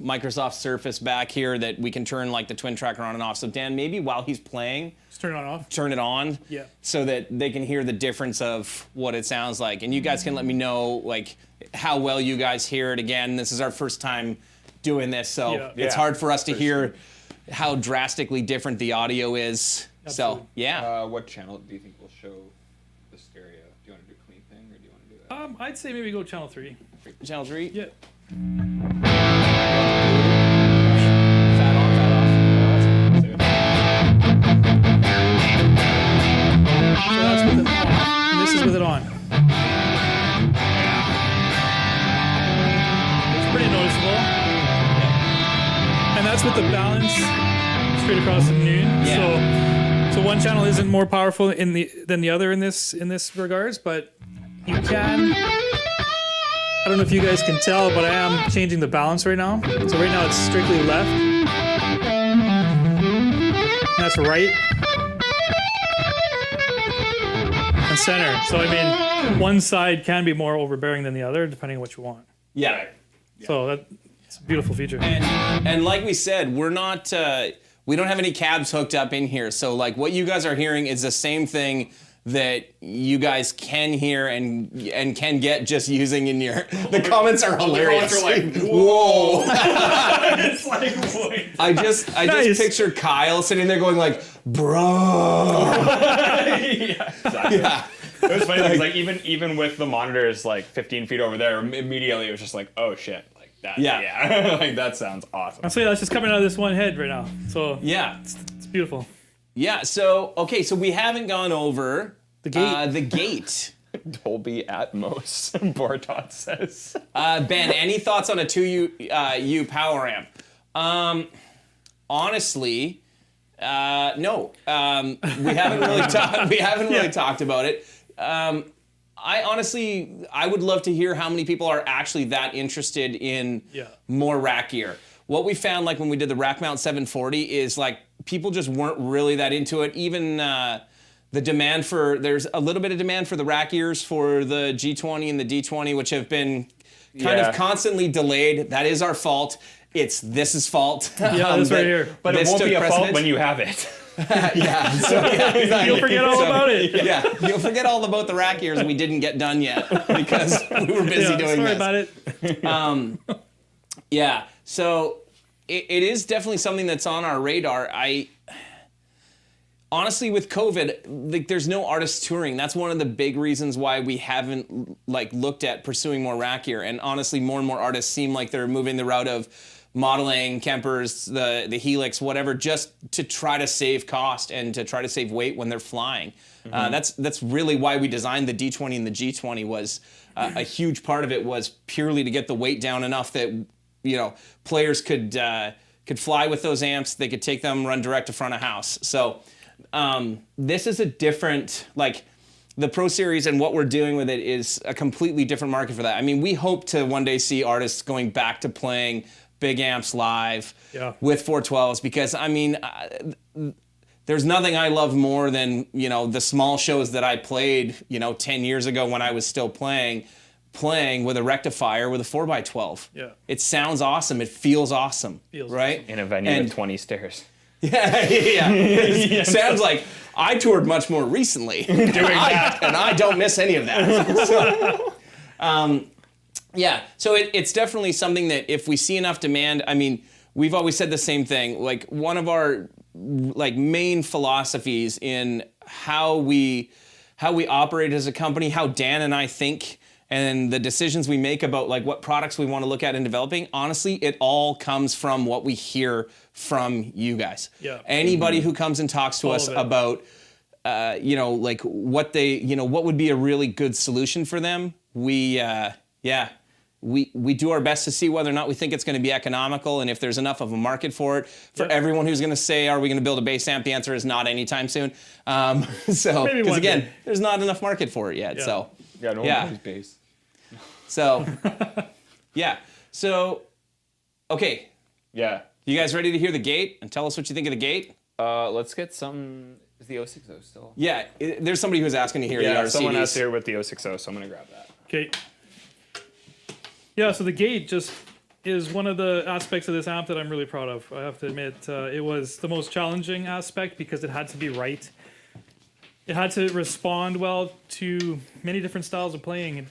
Microsoft Surface back here that we can turn like the twin tracker on and off. So Dan, maybe while he's playing, just turn it on off. Turn it on. Yeah. So that they can hear the difference of what it sounds like. And you guys can let me know like how well you guys hear it. Again, this is our first time doing this, so it's hard for us to hear how drastically different the audio is. Absolutely. So yeah. What channel do you think will show the stereo? Do you want to do clean thing, or do you want to do that? I'd say maybe go channel 3. Channel 3? Yeah. with it on. It's pretty noticeable. And that's with the balance straight across the noon. Yeah. So one channel isn't more powerful than the other in this regards, but you can. I don't know if you guys can tell, but I am changing the balance right now. So right now it's strictly left. And that's right. And center. So I mean, one side can be more overbearing than the other, depending on what you want. Yeah. So it's a beautiful feature. And like we said, we're not, we don't have any cabs hooked up in here. So like what you guys are hearing is the same thing that you guys can hear and can get just using in your. The comments are hilarious. The comments are like, whoa. It's like, wait. I just Nice. picture Kyle sitting there going like, bro. Yeah, exactly. Yeah. It was funny, like even with the monitors like 15 feet over there, immediately it was just like, oh shit, like that. Yeah. Like that sounds awesome. I'll say that's just coming out of this one head right now. So Yeah. it's beautiful. Yeah. So okay. So we haven't gone over The gate. The gate. Dolby Atmos, Bortot says. Ben, any thoughts on a 2U power amp? Honestly, no. We haven't really talked. We haven't really talked about it. I would love to hear how many people are actually that interested in more rack gear. What we found, like when we did the rack mount 740, is like people just weren't really that into it. Even the demand there's a little bit of demand for the rack ears for the G20 and the D20, which have been kind of constantly delayed. That is our fault. It's this' fault. Yeah, that's right here. But it this won't took be a fault precedence. when you have it. Yeah. So, yeah, exactly. You'll forget all about it. Yeah, you'll forget all about the rack ears we didn't get done yet because we were busy doing sorry this. about it. Yeah, so it is definitely something that's on our radar. Honestly, with COVID, like there's no artist touring. That's one of the big reasons why we haven't like looked at pursuing more rack gear. And honestly, more and more artists seem like they're moving the route of modeling Kempers, the Helix, whatever, just to try to save cost and to try to save weight when they're flying. That's really why we designed the D20 and the G20. Was a huge part of it was purely to get the weight down enough that players could fly with those amps. They could take them, run direct to front of house. So this is a different, like the Pro Series and what we're doing with it is a completely different market for that. I mean, we hope to one day see artists going back to playing big amps live with 412s because, I mean, there's nothing I love more than, the small shows that I played, 10 years ago when I was still playing with a rectifier with a 4x12. Yeah. It sounds awesome. It feels awesome, right? In a venue with 20 stairs. Yeah. Sounds like I toured much more recently. Doing that. And I don't miss any of that. So it's definitely something that if we see enough demand, I mean, we've always said the same thing. Like one of our main philosophies in how we operate as a company, how Dan and I think, and the decisions we make about like what products we want to look at in developing, honestly, it all comes from what we hear from you guys. Yeah. Anybody who comes and talks to us about, like what what would be a really good solution for them, we do our best to see whether or not we think it's going to be economical and if there's enough of a market for it. For everyone who's going to say, are we going to build a bass amp? The answer is not anytime soon. Because again, there's not enough market for it yet. So Yeah, no one plays bass. So, So, okay. Yeah. You guys ready to hear the gate and tell us what you think of the gate? Let's get some. Is the 060 still? Yeah, there's somebody who's asking to hear the RCDs. Someone asked here with the 060, so I'm gonna grab that. Okay. Yeah, so the gate just is one of the aspects of this amp that I'm really proud of. I have to admit, it was the most challenging aspect because it had to be right. It had to respond well to many different styles of playing.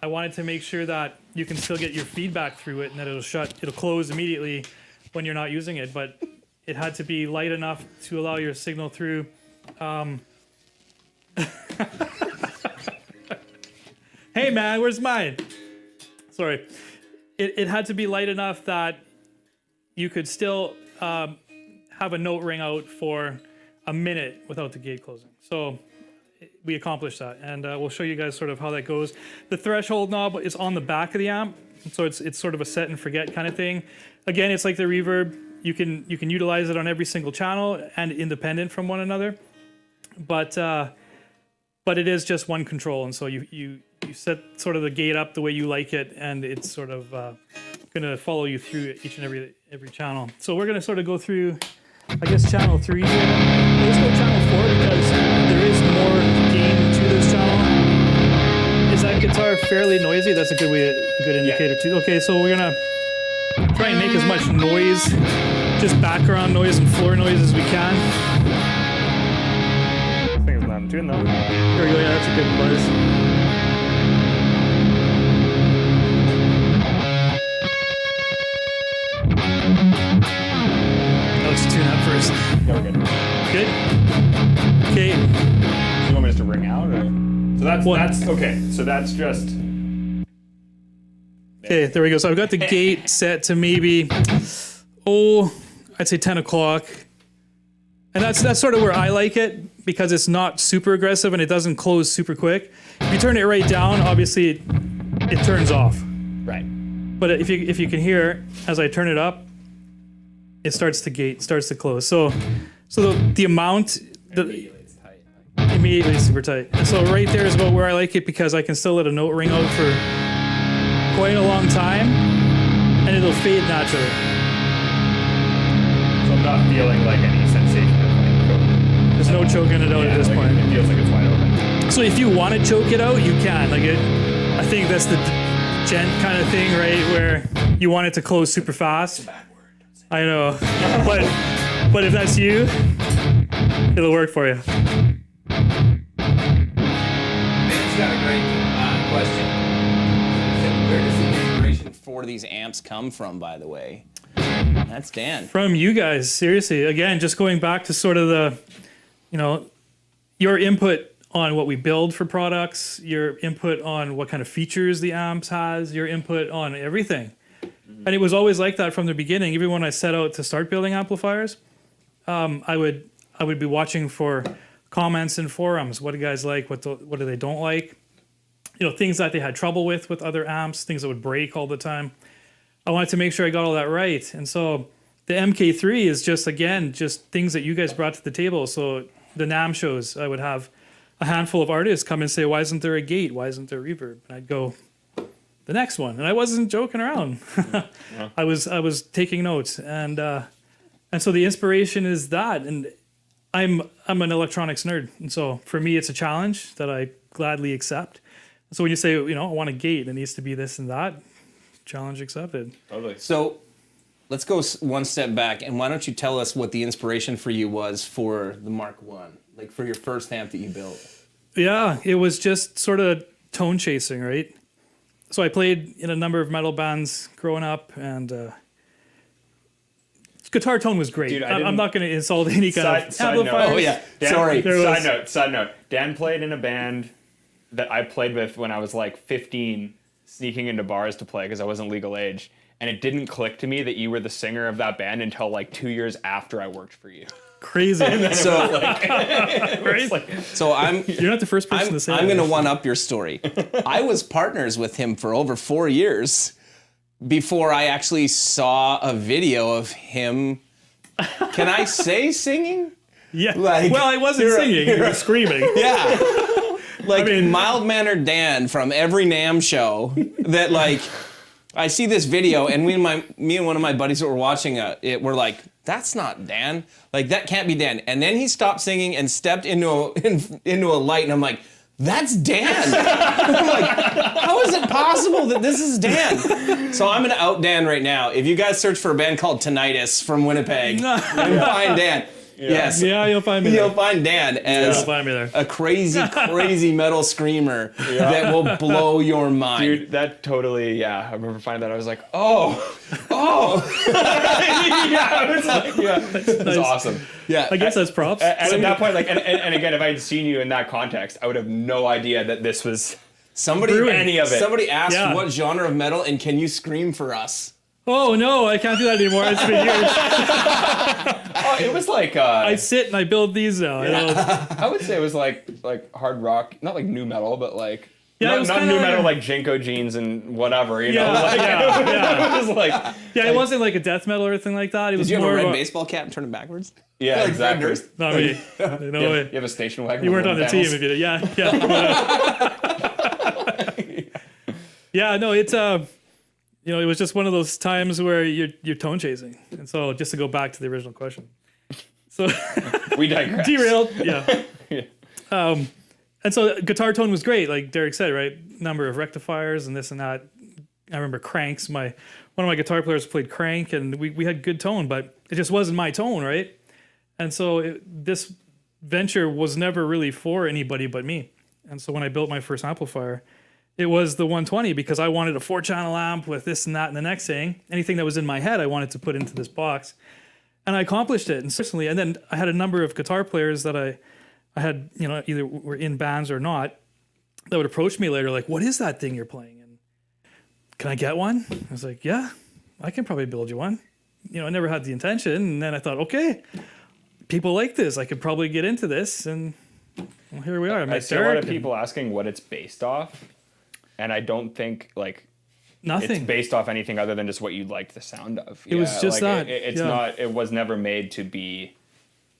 I wanted to make sure that you can still get your feedback through it and that it'll close immediately when you're not using it, but it had to be light enough to allow your signal through. Hey man, where's mine? Sorry. It had to be light enough that you could still have a note ring out for a minute without the gate closing. So we accomplish that, and we'll show you guys sort of how that goes. The threshold knob is on the back of the amp, so it's sort of a set and forget kind of thing. Again, it's like the reverb. You can utilize it on every single channel and independent from one another, but it is just one control, and so you set sort of the gate up the way you like it, and it's sort of going to follow you through each and every channel. So we're going to sort of go through, I guess, channel 3 here. Let's go channel 4 because there is more gain to this channel. Is that guitar fairly noisy? That's a good indicator too. Okay, so we're going to try and make as much noise, just background noise and floor noise as we can. I think it's not in tune though. There we go, yeah, that's a good buzz. Let's tune up first. Yeah, we're good. Good? Okay. Do you want me just to ring out? Or? So that's okay. So that's just. Okay, there we go. So I've got the gate set to maybe, I'd say 10 o'clock. And that's sort of where I like it because it's not super aggressive and it doesn't close super quick. If you turn it right down, obviously it turns off. Right. But if you can hear, as I turn it up, it starts to gate, starts to close. So the amount, immediately it's super tight. And so right there is about where I like it because I can still let a note ring out for quite a long time, and it'll fade naturally. So I'm not feeling like any sensation of like choke. There's no choking it out at this like point. It feels like it's wide open. So if you want to choke it out, you can. I think that's the gent kind of thing, right? Where you want it to close super fast. I know, but if that's you, it'll work for you. Ben's got a great question. Where does the inspiration for these amps come from, by the way? That's Dan. From you guys, seriously. Again, just going back to sort of the, your input on what we build for products, your input on what kind of features the amps has, your input on everything. And it was always like that from the beginning. Even when I set out to start building amplifiers, I would be watching for comments in forums. What do guys like? What do they don't like? Things that they had trouble with other amps, things that would break all the time. I wanted to make sure I got all that right. And so the MK3 is just things that you guys brought to the table. So the NAMM shows, I would have a handful of artists come and say, why isn't there a gate? Why isn't there reverb? And I'd go, the next one. And I wasn't joking around. Yeah. I was taking notes. And so the inspiration is that. And I'm an electronics nerd. And so for me, it's a challenge that I gladly accept. So when you say, I want a gate, it needs to be this and that, challenge accepted. Totally. So let's go one step back, and why don't you tell us what the inspiration for you was for the Mark I, like for your first amp that you built? Yeah, it was just sort of tone chasing, right? So I played in a number of metal bands growing up, and guitar tone was great. Dude, I'm not going to insult any kind of side note. amplifiers. Oh yeah, Dan, sorry. Side note. Dan played in a band that I played with when I was like 15, sneaking into bars to play because I wasn't legal age. And it didn't click to me that you were the singer of that band until like 2 years after I worked for you. Crazy. So, You're not the first person to say that. I'm going to one up your story. I was partners with him for over 4 years before I actually saw a video of him. Can I say singing? Yeah. Like, well, I wasn't singing. You were screaming. Yeah. Like mild-mannered Dan from every NAMM show that I see this video and me and one of my buddies that were watching it were like, that's not Dan. Like, that can't be Dan. And then he stopped singing and stepped into a light, and I'm like, that's Dan. I'm like, how is it possible that this is Dan? So I'm going to out Dan right now. If you guys search for a band called Tinnitus from Winnipeg, you'll find Dan. Yeah. Yes. Yeah, you'll find me there. You'll find Dan as You'll find me there. a crazy metal screamer that will blow your mind. Dude, that totally, yeah. I remember finding that. I was like, oh. Yeah, it was like, it was awesome. Yeah. I guess that's props. And at that point, and again, if I had seen you in that context, I would have no idea that this was Somebody any of it. Somebody asked Yeah. what genre of metal and can you scream for us? Oh no, I can't do that anymore. It's been years. Oh, it was like I sit and I build these now. I would say it was like hard rock, not like new metal, but like Yeah, it was not kinda new like metal a- like Jinko jeans and whatever, you Yeah, know. Like, yeah. it was like Yeah, it wasn't like a death metal or anything like that. It was Did you have more a red of baseball cap and turn it backwards? yeah, Like exactly. Fred Durst? Not me. No You way. have a station wagon. You with weren't on the little team if panels? you did. Yeah. Yeah, no, it's you know, it was just one of those times where you're tone chasing. And so just to go back to the original question. So We digress. derailed. Yeah. Yeah. And so guitar tone was great, like Derek said, right? Number of rectifiers and this and that. I remember cranks. One of my guitar players played crank, and we had good tone, but it just wasn't my tone, right? And so this venture was never really for anybody but me. And so when I built my first amplifier, it was the 120 because I wanted a 4-channel amp with this and that and the next thing. Anything that was in my head, I wanted to put into this box, and I accomplished it. And certainly, and then I had a number of guitar players that I had, you know, either were in bands or not, that would approach me later, like, "What is that thing you're playing? And can I get one?" I was like, "Yeah, I can probably build you one." You know, I never had the intention, and then I thought, okay, people like this. I could probably get into this, and well, here we are. I see a lot of people asking what it's based off, and I don't think like Nothing. it's based off anything other than just what you liked the sound of. It was just that, It's yeah. not. It was never made to be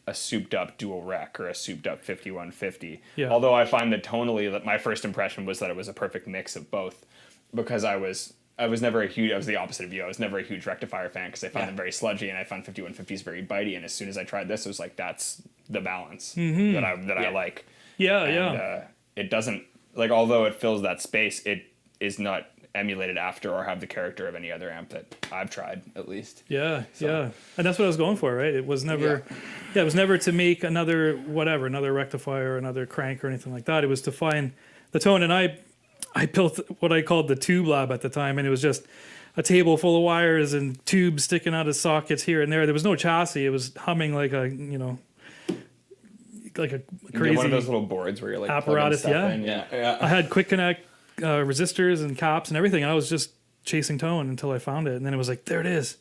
a souped up dual rec or a souped up 5150. Yeah. Although I find that tonally, that my first impression was that it was a perfect mix of both, because I was never a huge. I was the opposite of you. I was never a huge rectifier fan because I found them very sludgy, and I found 5150s very bitey. And as soon as I tried this, it was like that's the balance that I like. Yeah, And, yeah. it doesn't like, although it fills that space, it is not emulated after or have the character of any other amp that I've tried, at least. Yeah, yeah. And that's what I was going for, right? It was never, it was never to make another rectifier, another crank or anything like that. It was to find the tone. And I built what I called the tube lab at the time. And it was just a table full of wires and tubes sticking out of sockets here and there. There was no chassis. It was humming like a, you know, like a You crazy get one of those little boards where you're like apparatus, plugging stuff yeah. in. Yeah. I had quick connect resistors and caps and everything. And I was just chasing tone until I found it. And then it was like, there it is.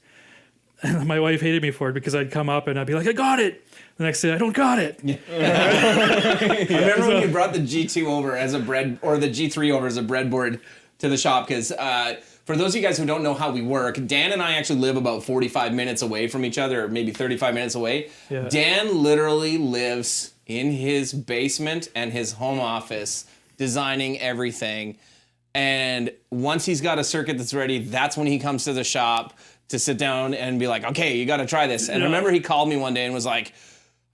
And my wife hated me for it because I'd come up and I'd be like, I got it. The next day, I don't got it. I remember when you brought the G2 over as a bread, or the G3 over as a breadboard to the shop, because for those of you guys who don't know how we work, Dan and I actually live about 45 minutes away from each other, or maybe 35 minutes away. Yeah. Dan literally lives in his basement and his home office designing everything. And once he's got a circuit that's ready, that's when he comes to the shop to sit down and be like, okay, you got to try this. And I remember he called me one day and was like,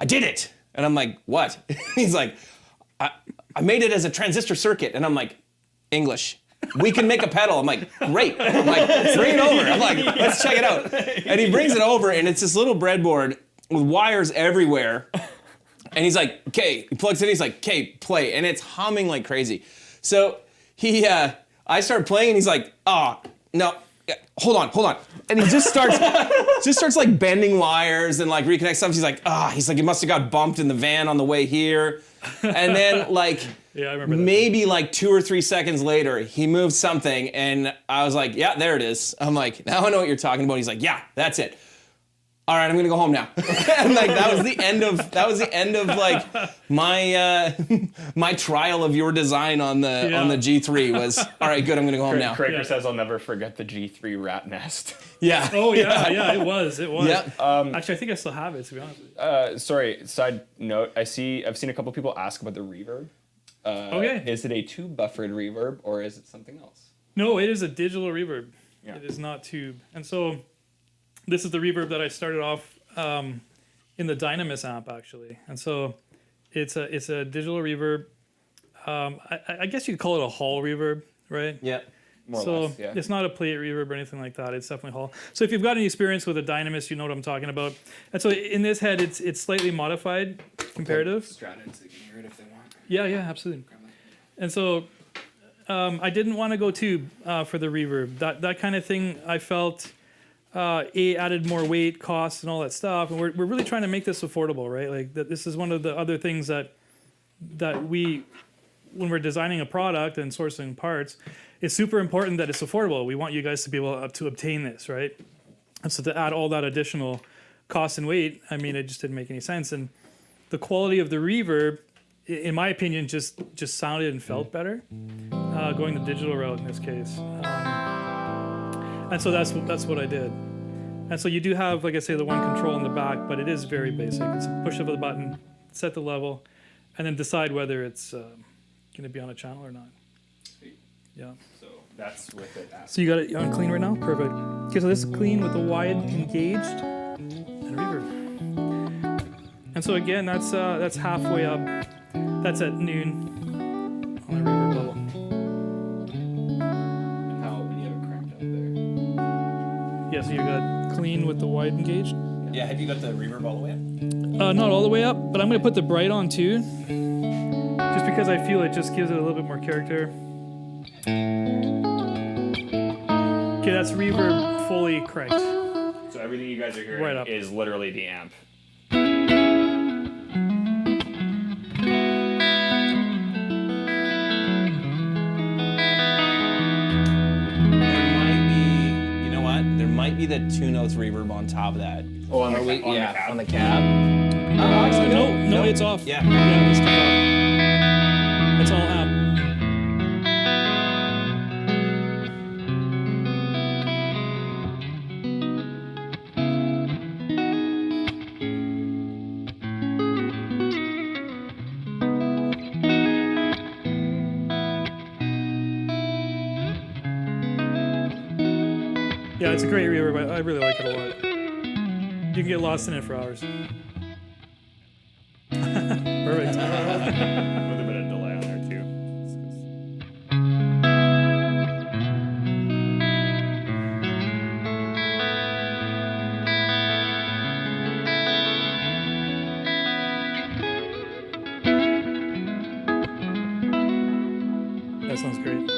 I did it. And I'm like, what? He's like, I made it as a transistor circuit. And I'm like, English. We can make a pedal. I'm like, great. I'm like, bring it over. I'm like, let's check it out. And he brings it over, and it's this little breadboard with wires everywhere. And he's like, okay, he plugs it in. He's like, okay, play. And it's humming like crazy. So I start playing, and he's like, oh, no. Hold on. And he just starts like bending wires and like reconnect stuff. He's like, it must have got bumped in the van on the way here. And then like, Yeah, I remember that. maybe like 2 or 3 seconds later, he moved something, and I was like, yeah, there it is. I'm like, now I know what you're talking about. He's like, yeah, that's it. All right, I'm gonna go home now. And like that was the end of like my trial of your design on the G3 was, all right, good, I'm gonna go home now. Craker says I'll never forget the G3 rat nest. Yeah. Oh, yeah, it was. Yeah. Actually, I think I still have it, to be honest with you. Sorry, side note, I've seen a couple people ask about the reverb. Okay. Is it a tube buffered reverb or is it something else? No, it is a digital reverb. Yeah. It is not tube. And so this is the reverb that I started off in the Dynamis amp, actually. And so it's a digital reverb. I guess you could call it a hall reverb, right? Yeah. More So or less, yeah. it's not a plate reverb or anything like that. It's definitely hall. So if you've got any experience with a Dynamis, you know what I'm talking about. And so in this head, it's slightly modified comparative. Stratton, so they can hear it if they want. Yeah, absolutely. And so I didn't want to go tube for the reverb. That kind of thing, I felt added more weight, costs, and all that stuff. And we're really trying to make this affordable, right? Like this is one of the other things that we when we're designing a product and sourcing parts, it's super important that it's affordable. We want you guys to be able to obtain this, right? And so to add all that additional cost and weight, I mean, it just didn't make any sense. And the quality of the reverb, in my opinion, just sounded and felt better going the digital route in this case. And so that's what I did. And so you do have, like I say, the one control in the back, but it is very basic. It's a push of a button, set the level, and then decide whether it's going to be on a channel or not. Yeah. So that's with it. So you got it on clean right now? Perfect. Okay, so this is clean with the wide engaged and reverb. And so again, that's halfway up. That's at noon on the reverb level. And how when you have it cranked up there? Yeah, so you got clean with the wide engaged. Yeah, have you got the reverb all the way up? Not all the way up, but I'm going to put the bright on too, just because I feel it just gives it a little bit more character. Okay, that's reverb fully cranked. So everything you guys are hearing Right up. is literally the amp. There might be the 2 notes reverb on top of that. Oh, on the Yeah, on the cab. cab. Actually, No, it's off. Yeah. Yeah, it's turned off. It's all amp. Yeah, it's a great reverb. I really like it a lot. You can get lost in it for hours. Perfect. With a bit of delay on there too. That sounds great.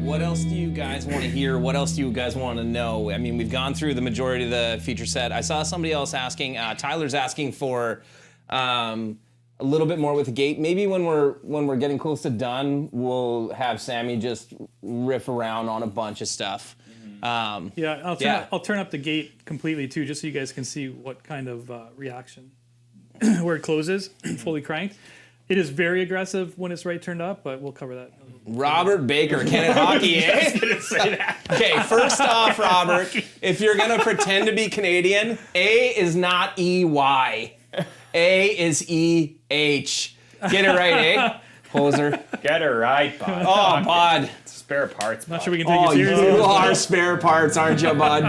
What else do you guys want to hear? What else do you guys want to know? I mean, we've gone through the majority of the feature set. I saw somebody else asking, Tyler's asking for a little bit more with the gate. Maybe when we're getting close to done, we'll have Sammy just riff around on a bunch of stuff. I'll turn up the gate completely too, just so you guys can see what kind of reaction where it closes, fully cranked. It is very aggressive when it's right turned up, but we'll cover that. Robert Baker, Canada Hockey, eh? I was gonna say that. Okay, first off, Robert, if you're gonna pretend to be Canadian, A is not EY. A is EH. Get it right, eh? Poser. Get it right, bud. Oh, bud. Spare parts. Not bud. sure we can take Oh, it you seriously. are spare parts, aren't you, bud?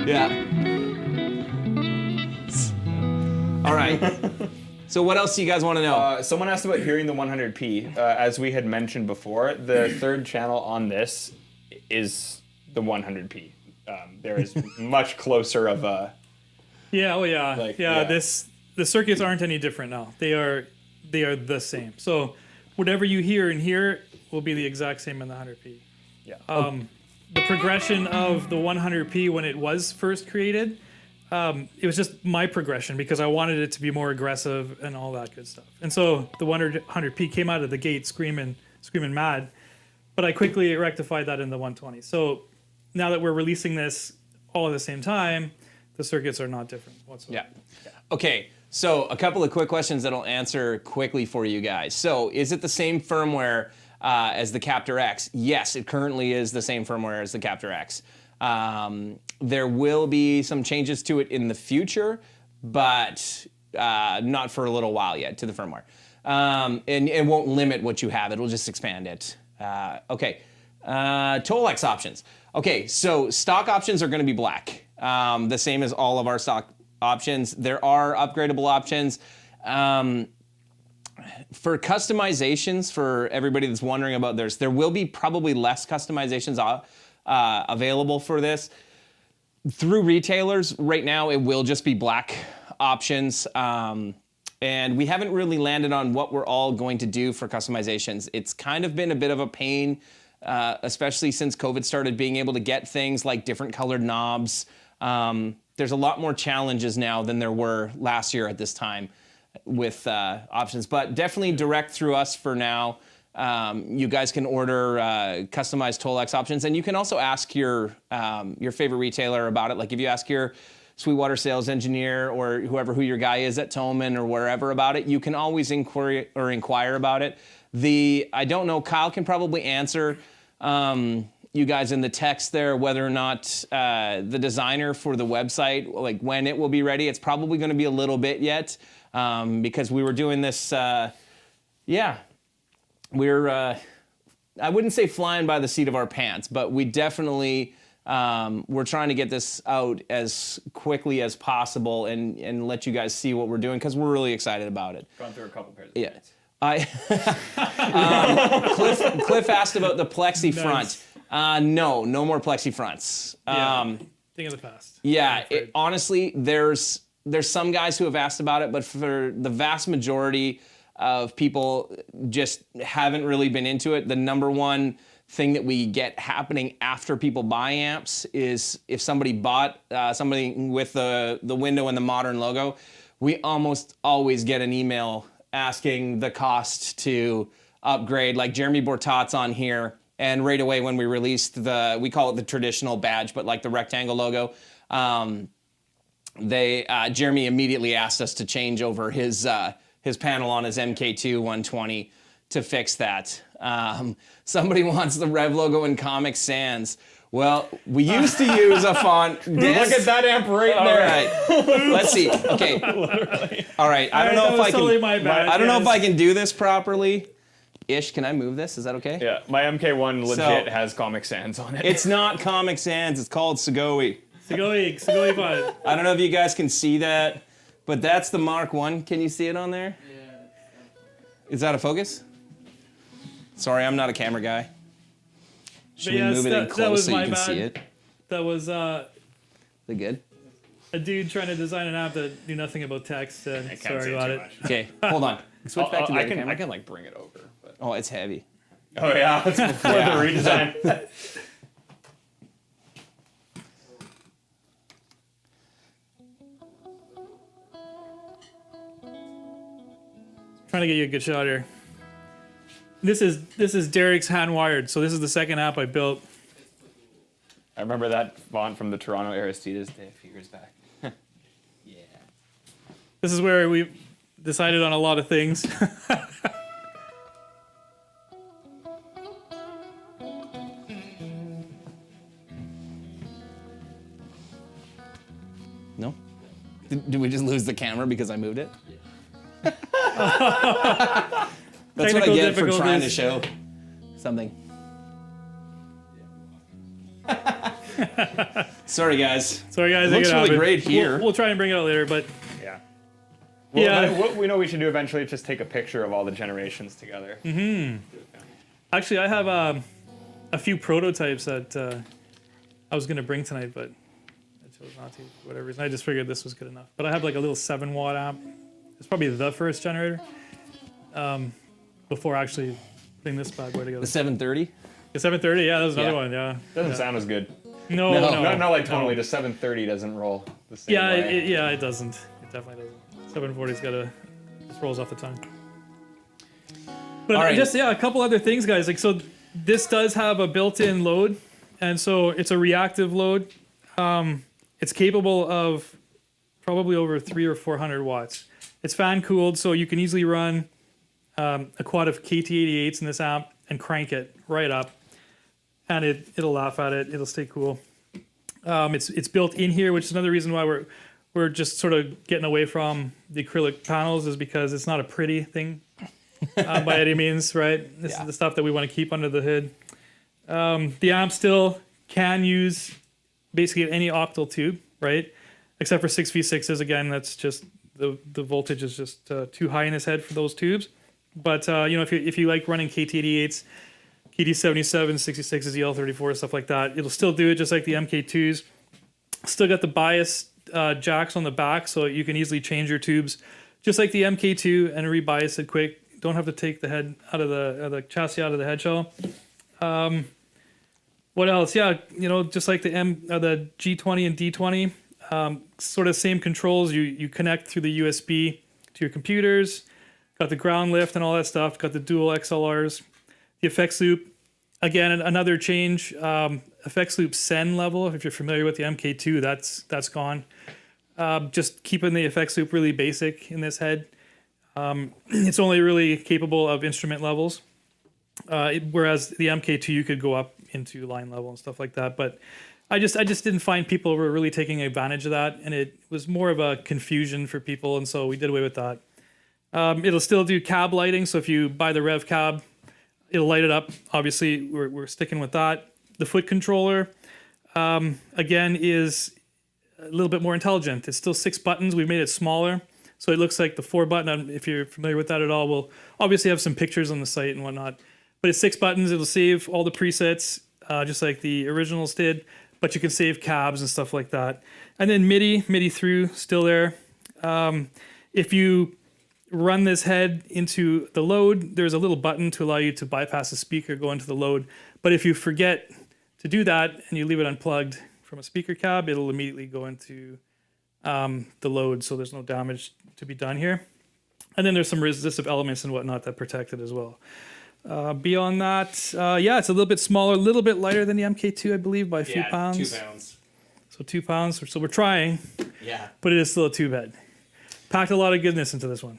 Yeah. All right. So what else do you guys want to know? Someone asked about hearing the 100p. As we had mentioned before, the third channel on this is the 100p. There is much closer of a. Yeah. Oh, yeah. Like, yeah. yeah. The circuits aren't any different now. They are the same. So whatever you hear in here will be the exact same in the 100p. Yeah. The progression of the 100p when it was first created, it was just my progression because I wanted it to be more aggressive and all that good stuff. And so the 100p came out of the gate screaming mad, but I quickly rectified that in the 120. So now that we're releasing this all at the same time, the circuits are not different whatsoever. Yeah. Okay, so a couple of quick questions that'll answer quickly for you guys. So is it the same firmware as the Captor X? Yes, it currently is the same firmware as the Captor X. There will be some changes to it in the future, but not for a little while yet to the firmware. And it won't limit what you have. It'll just expand it. Okay. Tolex options. Okay, so stock options are going to be black. The same as all of our stock options. There are upgradable options. For customizations, for everybody that's wondering about theirs, there will be probably less customizations available for this. Through retailers, right now it will just be black options. And we haven't really landed on what we're all going to do for customizations. It's kind of been a bit of a pain, especially since COVID started, being able to get things like different colored knobs. there's a lot more challenges now than there were last year at this time with options. But definitely direct through us for now. You guys can order customized Tolex options, and you can also ask your favorite retailer about it. Like if you ask your Sweetwater sales engineer or who your guy is at Toman or wherever about it, you can always inquire about it. I don't know, Kyle can probably answer you guys in the text there whether or not the designer for the website, like when it will be ready. It's probably going to be a little bit yet because we were doing this, we're, I wouldn't say flying by the seat of our pants, but we definitely, we're trying to get this out as quickly as possible and let you guys see what we're doing because we're really excited about it. Gone through a couple pairs of pants. Cliff asked about the plexi front. No more plexi fronts. Thing of the past. Yeah, honestly, there's some guys who have asked about it, but for the vast majority of people just haven't really been into it. The number one thing that we get happening after people buy amps is if somebody bought somebody with the window and the modern logo, we almost always get an email asking the cost to upgrade. Like Jeremy Bortat's on here, and right away when we released we call it the traditional badge, but like the rectangle logo, Jeremy immediately asked us to change over his panel on his MKII 120 to fix that. Somebody wants the Revv logo in Comic Sans. Well, we used to use a font. Look at that amp right there. All right. Let's see. Okay. Literally. All right. I don't know if I can. Totally my bad. I don't know if I can do this properly. Ish, can I move this? Is that okay? Yeah, my MK1 legit has Comic Sans on it. It's not Comic Sans. It's called Segoe. Segoe 5. I don't know if you guys can see that, but that's the Mark 1. Can you see it on there? Yeah. Is that a focus? Sorry, I'm not a camera guy. Should we move it in close so you can see it? That was Is it good? a dude trying to design an app that knew nothing about text. Sorry about it. Okay, hold on. Switch back to the I other camera. can like bring it over. But... Oh, it's heavy. Oh yeah, it's before the redesign. Trying to get you a good shot here. This is Derek's hand wired. So this is the second app I built. I remember that font from the Toronto Aristides day a few years back. Yeah. This is where we decided on a lot of things. No? Did we just lose the camera because I moved it? Yeah. That's what I get for trying to show something. Sorry, guys. It looks really great here. We'll try and bring it out later, but Yeah. Well, what we know we should do eventually is just take a picture of all the generations together. Mm-hmm. Actually, I have a few prototypes that I was going to bring tonight, but I chose not to for whatever reason. I just figured this was good enough. But I have like a little 7-watt amp. It's probably the first generator before actually putting this bad boy together. The 730? The 730, yeah, that was another one, yeah. Doesn't sound as good. No. Not like totally. The 730 doesn't roll the same way. It doesn't. It definitely doesn't. 740's just rolls off the tongue. But all right. A couple other things, guys. Like, so this does have a built-in load, and so it's a reactive load. It's capable of probably over 300 or 400 watts. It's fan cooled, so you can easily run a quad of KT88s in this amp and crank it right up, and it'll laugh at it. It'll stay cool. It's built in here, which is another reason why we're just sort of getting away from the acrylic panels, is because it's not a pretty thing by any means, right? This is the stuff that we want to keep under the hood. The amp still can use basically any octal tube, right? Except for 6v6s. Again, that's just the voltage is just too high in his head for those tubes. But if you like running KT88s, KT77, 66s, EL34, stuff like that, it'll still do it just like the MK2s. Still got the bias jacks on the back, so you can easily change your tubes just like the MK2 and rebias it quick. Don't have to take the head out of the chassis out of the head shell. What else? Yeah, just like the G20 and D20, Sort of same controls. You connect through the USB to your computers. Got the ground lift and all that stuff. Got the dual XLRs. The effects loop. Again, another change. Effects loop send level. If you're familiar with the MK2, that's gone. Just keeping the effects loop really basic in this head. It's only really capable of instrument levels. Whereas the MK2, you could go up into line level and stuff like that. But I just didn't find people were really taking advantage of that, and it was more of a confusion for people, and so we did away with that. It'll still do cab lighting, so if you buy the Revv cab, it'll light it up. Obviously, we're sticking with that. The foot controller, again, is a little bit more intelligent. It's still 6 buttons. We've made it smaller, so it looks like the 4 button. If you're familiar with that at all, we'll obviously have some pictures on the site and whatnot. But it's 6 buttons. It'll save all the presets, just like the originals did. But you can save cabs and stuff like that. And then MIDI through, still there. If you run this head into the load, there's a little button to allow you to bypass a speaker, go into the load. But if you forget to do that and you leave it unplugged from a speaker cab, it'll immediately go into the load, so there's no damage to be done here. And then there's some resistive elements and whatnot that protect it as well. Beyond that, it's a little bit smaller, a little bit lighter than the MK2, I believe, by a few pounds. 2 pounds. So 2 pounds. So we're trying, Yeah. but it is still a tube head. Packed a lot of goodness into this one.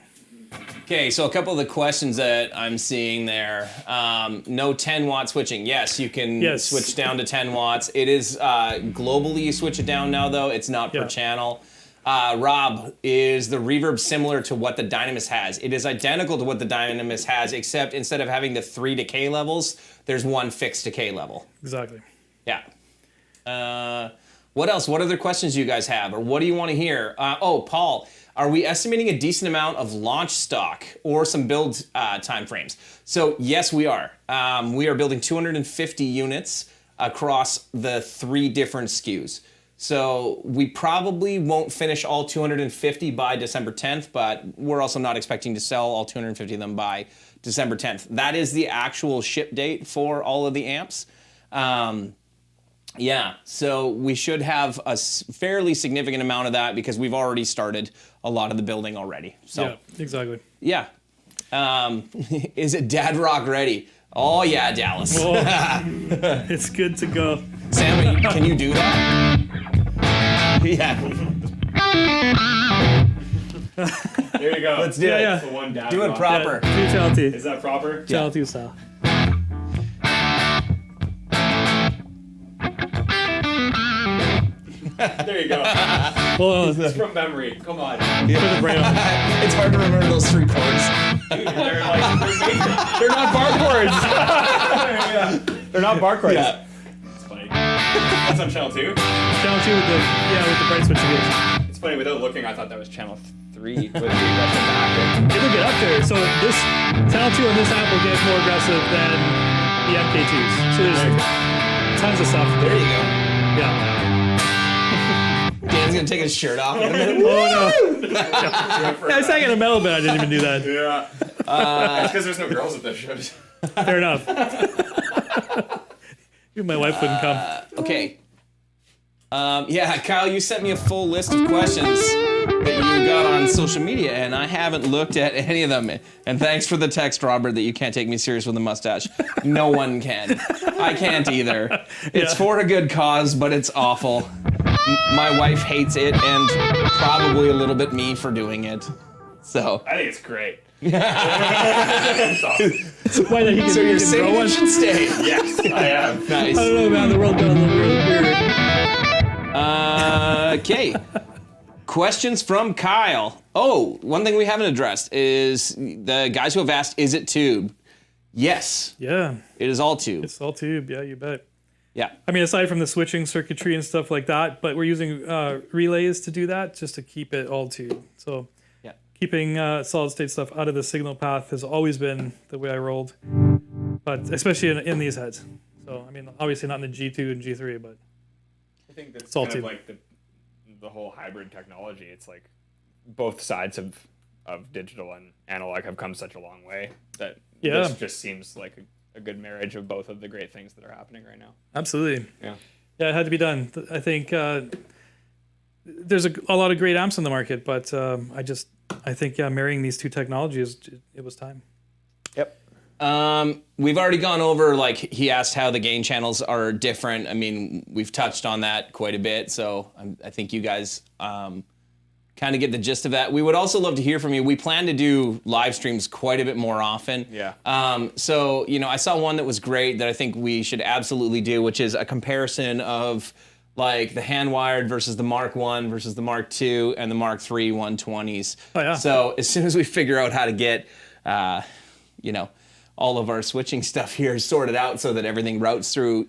Okay, so a couple of the questions that I'm seeing there. No 10-watt switching. Yes, you can switch down to 10 watts. It is globally you switch it down now, though. It's not per channel. Rob, is the reverb similar to what the Dynamis has? It is identical to what the Dynamis has, except instead of having the 3 decay levels, there's 1 fixed decay level. Exactly. Yeah. What else? What other questions do you guys have? Or what do you want to hear? Paul, are we estimating a decent amount of launch stock or some build time frames? So yes, we are. We are building 250 units across the 3 different SKUs. So we probably won't finish all 250 by December 10th, but we're also not expecting to sell all 250 of them by December 10th. That is the actual ship date for all of the amps. So we should have a fairly significant amount of that because we've already started a lot of the building already. So, yeah, exactly. Yeah. Is it Dad Rock ready? Oh yeah, Dallas. It's good to go. Sam, can you do that? Yeah. There you go. Let's do it. Yeah. The one dad Do it rock. proper. Channel 2. Is that proper? Channel 2 style. There you go. Well, It's from memory. Come on. It's hard to remember those 3 chords. Dude, they're not bar chords. They're not bar chords. Yeah. It's funny. That's on channel 2? Channel 2 with the bright switch again. It's funny, without looking, I thought that was channel 3 with the aggressive back. It'll get up there. So this channel 2 on this amp will get more aggressive than the MK2s. So there's tons of stuff. There you go. Yeah. Dan's gonna take his shirt off in a minute. Oh no. Yeah, I sang in a metal band. I didn't even do that. Yeah. That's because there's no girls at those shows. Fair enough. My wife wouldn't come. Okay. Kyle, you sent me a full list of questions that you got on social media, and I haven't looked at any of them. And thanks for the text, Robert, that you can't take me serious with a mustache. No one can. I can't either. It's for a good cause, but it's awful. My wife hates it, and probably a little bit me for doing it. So I think it's great. It's awesome. Why that he can, so you're saying one it should stay? Yes, I am. Nice. I don't know, man. The world got a little weird. Okay. Questions from Kyle. Oh, one thing we haven't addressed is the guys who have asked, is it tube? Yes. Yeah. It is all tube. It's all tube. Yeah, you bet. Yeah. I mean, aside from the switching circuitry and stuff like that, but we're using relays to do that just to keep it all tube. So Yeah. keeping solid state stuff out of the signal path has always been the way I rolled, but especially in these heads. So, I mean, obviously not in the G2 and G3, but I think that's It's all kind of tube. like the whole hybrid technology. It's like both sides of digital and analog have come such a long way that Yeah. this just seems like a good marriage of both of the great things that are happening right now. absolutely. Yeah. Yeah, it had to be done. I think there's a lot of great amps on the market, but I think marrying these two technologies, it was time. Yep. We've already gone over, like, he asked how the gain channels are different. I mean, we've touched on that quite a bit, so I think you guys kind of get the gist of that. We would also love to hear from you. We plan to do live streams quite a bit more often. Yeah. So, I saw one that was great that I think we should absolutely do, which is a comparison of, like, the hand-wired versus the Mark I versus the Mark II and the Mark III 120s. Oh, yeah. So as soon as we figure out how to get, all of our switching stuff here sorted out so that everything routes through,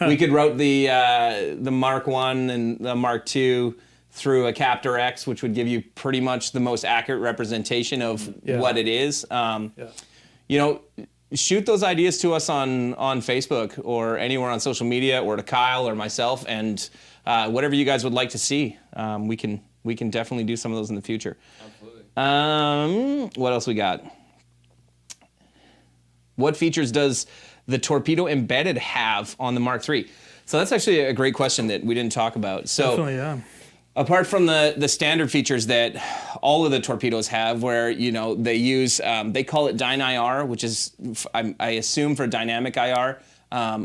we could route the Mark I and the Mark II through a Captor X, which would give you pretty much the most accurate representation of what it is. Shoot those ideas to us on Facebook or anywhere on social media, or to Kyle or myself, and whatever you guys would like to see. We can definitely do some of those in the future. Absolutely. What else we got? What features does the Torpedo Embedded have on the Mark III? So that's actually a great question that we didn't talk about. So Definitely, yeah. apart from the standard features that all of the Torpedoes have, where they use, they call it Dyne IR, which is, I assume, for dynamic IR.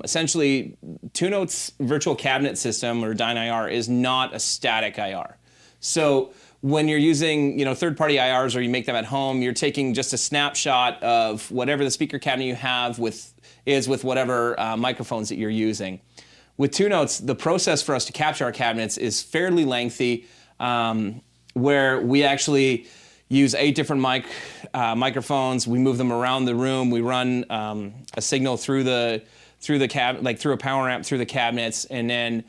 Essentially, Two Notes virtual cabinet system, or Dyne IR, is not a static IR. So when you're using third-party IRs, or you make them at home, you're taking just a snapshot of whatever the speaker cabinet you have with whatever microphones that you're using. With Two Notes, the process for us to capture our cabinets is fairly lengthy, where we actually use 8 different microphones. We move them around the room. We run a signal through the cabinet, like through a power amp through the cabinets, and then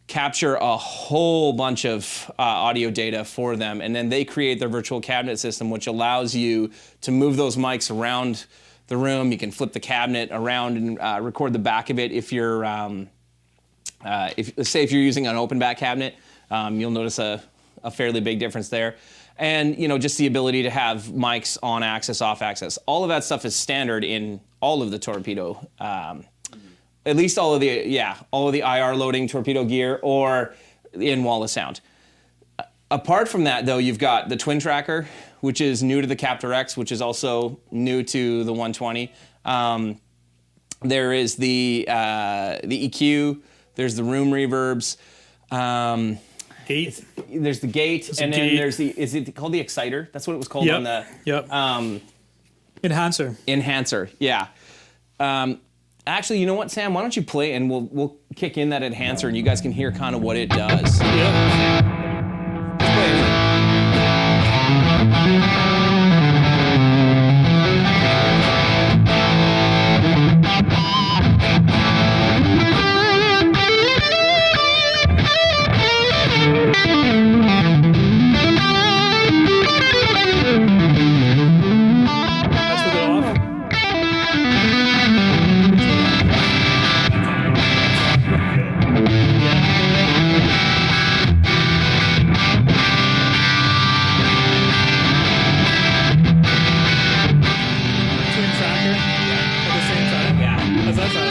capture a whole bunch of audio data for them, and then they create their virtual cabinet system, which allows you to move those mics around the room. You can flip the cabinet around and record the back of it. If you're, if you're using an open back cabinet, you'll notice a fairly big difference there. And just the ability to have mics on axis, off axis. All of that stuff is standard in all of the Torpedo. At least all of the IR loading Torpedo gear, or in wall of sound. Apart from that, though, you've got the Twin Tracker, which is new to the Captor X, which is also new to the 120. There is the EQ. There's the room reverbs. Gate. There's the gate, and then there's the. Is it called the Exciter? That's what it was called on the. Yep. Enhancer. Enhancer. Yeah. Actually, you know what, Sam? Why don't you play, and we'll kick in that enhancer, and you guys can hear kind of what it does. Yeah. Let's play it. That's with it off. Twin tracker at the same time. Yeah. How's that sound?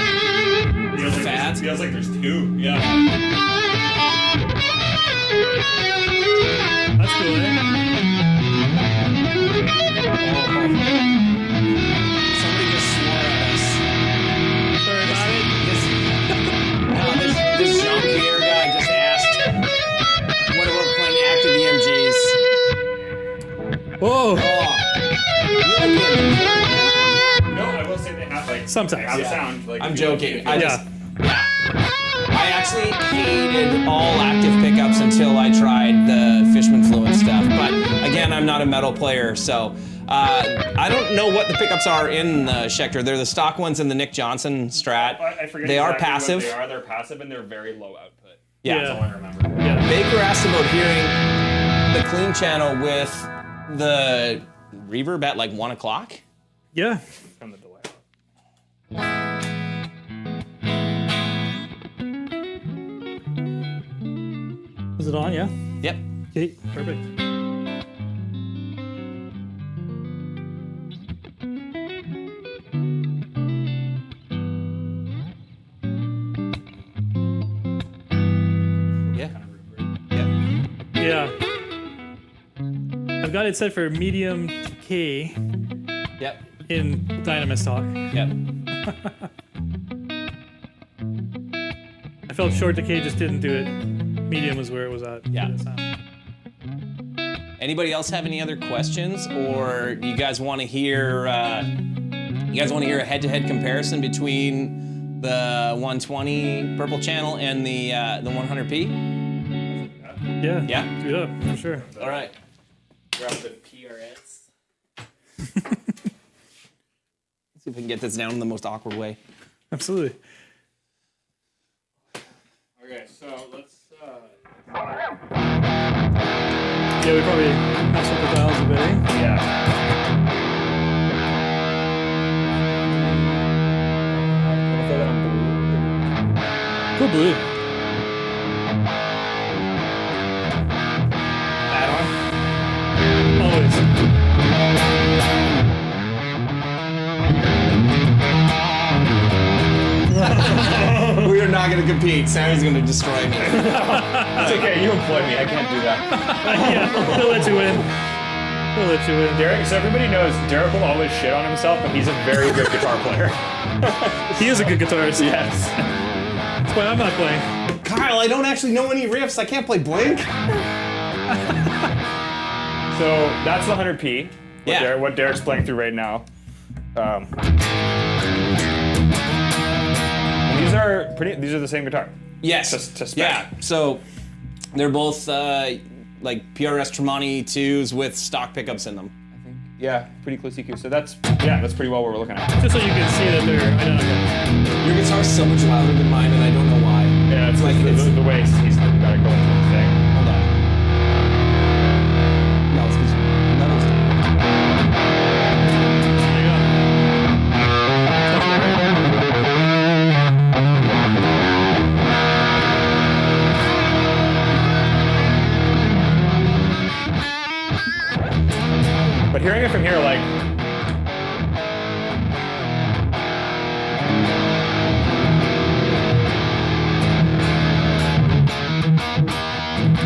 Fast. Feels like there's 2. Yeah. That's cool, eh? Somebody just swore at us. Sorry about it. This Jean-Pierre guy just asked what about playing active EMGs. Whoa. Oh. No, I will say they have Sometimes, they have yeah. sound. Like, I'm if you- joking. if you- I actually hated all active pickups until I tried the Fishman Fluent stuff. But again, I'm not a metal player, so I don't know what the pickups are in the Schecter. They're the stock ones in the Nick Johnson Strat. I forget They are exactly passive. What they are. They're passive, and they're very low output. Yeah. That's all I remember. Yeah. Baker asked about hearing the clean channel with the reverb at like 1 o'clock. Yeah. From the delay. Is it on? Yeah. Yep. Okay. Perfect. Yeah. Yep. Yeah. I've got it set for medium to K Yep. in Dynamis talk. Yep. I felt short to K just didn't do it. Medium was where it was at. Yeah. for the sound. Anybody else have any other questions, or do you guys want to hear? You guys want to hear a head-to-head comparison between the 120 purple channel and the 100p? Yeah. Yeah. Do it up for sure. All right. Grab the PRS. Let's see if we can get this down in the most awkward way. Absolutely. Okay, so let's. Yeah, we probably messed with the dials a bit, eh? Yeah. Cool blue. Add on. We are not going to compete. Sammy's going to destroy me. It's okay, you employ me. I can't do that. Yeah, he'll let you win. He'll let you win. Derek, so everybody knows Derek will always shit on himself, but he's a very good guitar player. He is a good guitarist. Yes. That's why I'm not playing. Kyle, I don't actually know any riffs. I can't play Blink. So that's the 100p. Yeah. What Derek's playing through right now. These are the same guitar. Yes. To spec. Yeah. So they're both like PRS Tremonti 2s with stock pickups in them. Yeah, pretty close EQ. So that's pretty well what we're looking at. Just so you can see that they're identical. Your guitar's so much louder than mine, and I don't know why. Yeah, it's like the way he's got it going for the thing. Hold on. No, it's because none of There you go. But hearing it from here, like,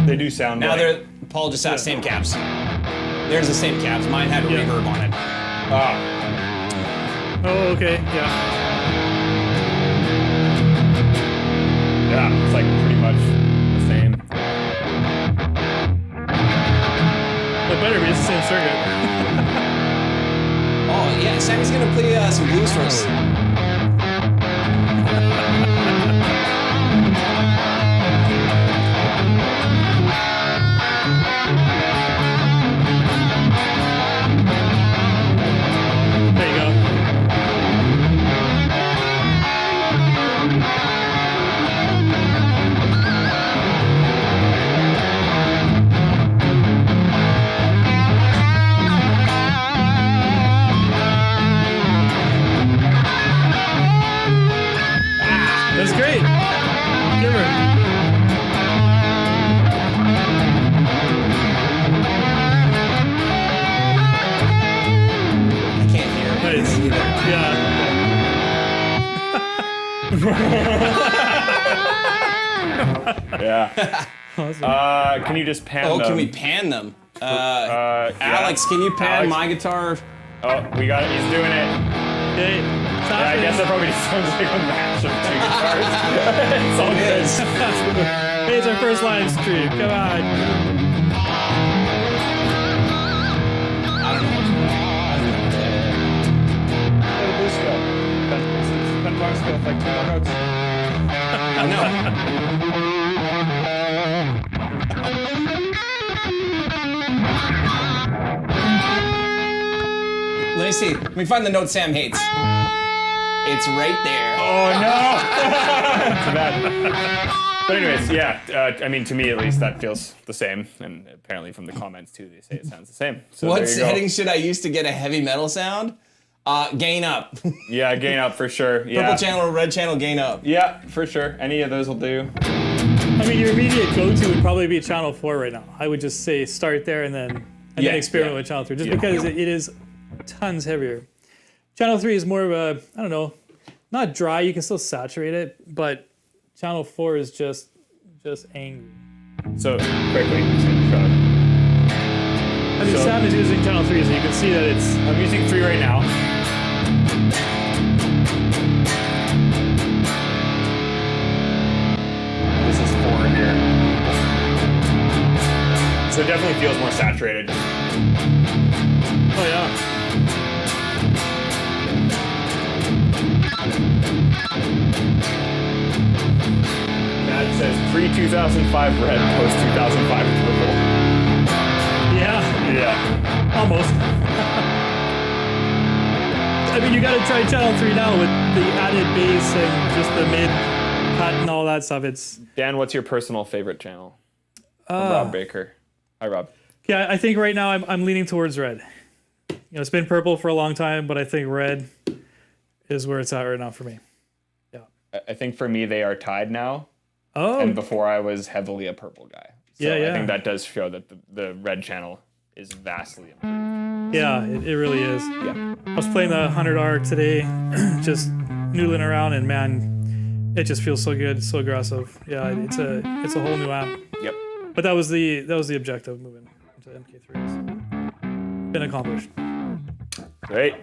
they do sound Now like, they're Paul just asked same cabs. There's the same cabs. Mine had a Yeah. reverb on it. Oh, okay. Yeah. yeah, it's like pretty much the same. It better be. It's the same circuit. Oh yeah, Sammy's gonna play some blues for us. There you go. That's great. Give her. I can't hear it. Nice. Yeah. Yeah. Awesome. Can you just pan Oh, them? can we pan them? Yeah. Alex, can you pan Alex. my guitar? Oh, we got it. He's doing it. Okay. Yeah, I guess that probably just sounds like a mash of two guitars. It's all good. Hey, it's our first live stream. Come on. I don't know what to play. I don't know what to play. Play the blues scale. It's 10 bar scale with like 2 more notes. I know. Let me see. Let me find the note Sam hates. It's right there. Oh no! Too bad. But anyways, yeah. I mean, to me at least, that feels the same, and apparently from the comments too, they say it sounds the same. So What there you go. settings should I use to get a heavy metal sound? Gain up. Yeah, gain up for sure. Yeah. Purple channel or red channel, gain up. Yeah, for sure. Any of those will do. I mean, your immediate go-to would probably be Channel 4 right now. I would just say start there and then experiment with Channel 3, just because it is tons heavier. Channel 3 is more of a, I don't know, not dry. You can still saturate it, but Channel 4 is just angry. So quickly, just gonna I mean, Sam is using channel 3, so you can see that it's... I'm using 3 right now. This is 4 here. So it definitely feels more saturated. Oh, yeah. That says pre-2005 red, post-2005 purple. Yeah, Yeah. almost. I mean, you got to try channel 3 now with the added bass and just the mid cut and all that stuff. It's... Dan, what's your personal favorite channel? Rob Baker. Hi, Rob. Yeah, I think right now I'm leaning towards red. You know, it's been purple for a long time, but I think red is where it's at right now for me. Yeah. I think for me, they are tied now. Oh. And before I was heavily a purple guy. So Yeah, yeah. I think that does show that the red channel is vastly improved. Yeah, it really is. Yeah. I was playing the 100R today, just noodling around, and man, it just feels so good, it's so aggressive. Yeah, it's a whole new amp. Yep. But that was the objective, moving into MK3. So. Been accomplished. Great.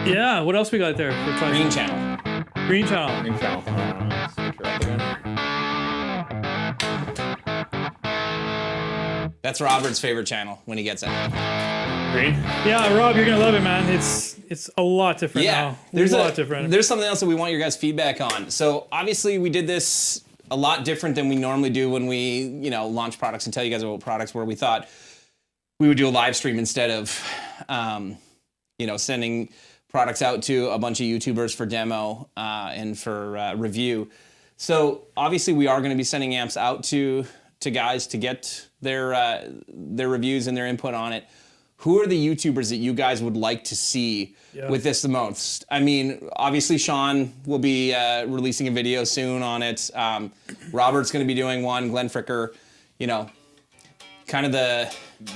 Yeah, what else we got there? For Green channel. Green channel. Green channel. Switch her up again. That's Robert's favorite channel when he gets it. Green. Yeah, Rob, you're gonna love it, man. It's a lot different now. There's a lot different. There's something else that we want your guys' feedback on. So obviously we did this a lot different than we normally do when we, launch products and tell you guys about products, where we thought we would do a live stream instead of, sending products out to a bunch of YouTubers for demo and for review. So obviously we are going to be sending amps out to guys to get their reviews and their input on it. Who are the YouTubers that you guys would like to see with this the most? I mean, obviously Sean will be releasing a video soon on it. Robert's going to be doing one. Glenn Fricker, kind of the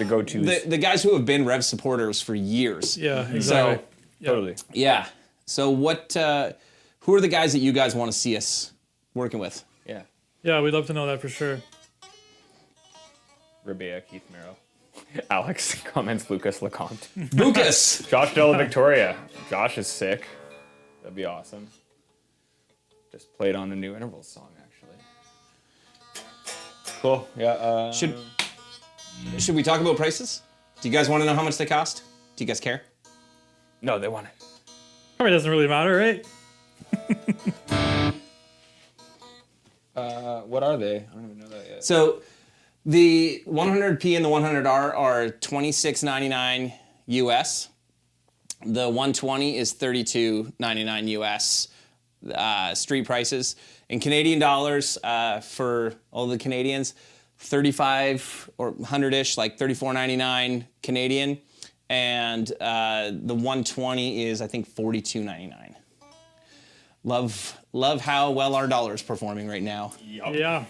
go-tos. The guys who have been Revv supporters for years. Yeah, exactly. So, Totally. Yeah. So who are the guys that you guys want to see us working with? Yeah. Yeah, we'd love to know that for sure. Rebea, Keith Merrow. Alex comments Lucas LeCompte. Lucas! Josh Della Victoria. Josh is sick. That'd be awesome. Just played on the new Intervals song, actually. Cool. Yeah. Should we talk about prices? Do you guys want to know how much they cost? Do you guys care? No, they want it. Probably doesn't really matter, right? What are they? I don't even know that yet. So the 100p and the 100R are $26.99 US. The 120 is $32.99 US street prices. In Canadian dollars, for all the Canadians, 35 or 100-ish, like $34.99 Canadian. And the 120 is, I think, $42.99. Love how well our dollar's performing right now. Yep. Yeah.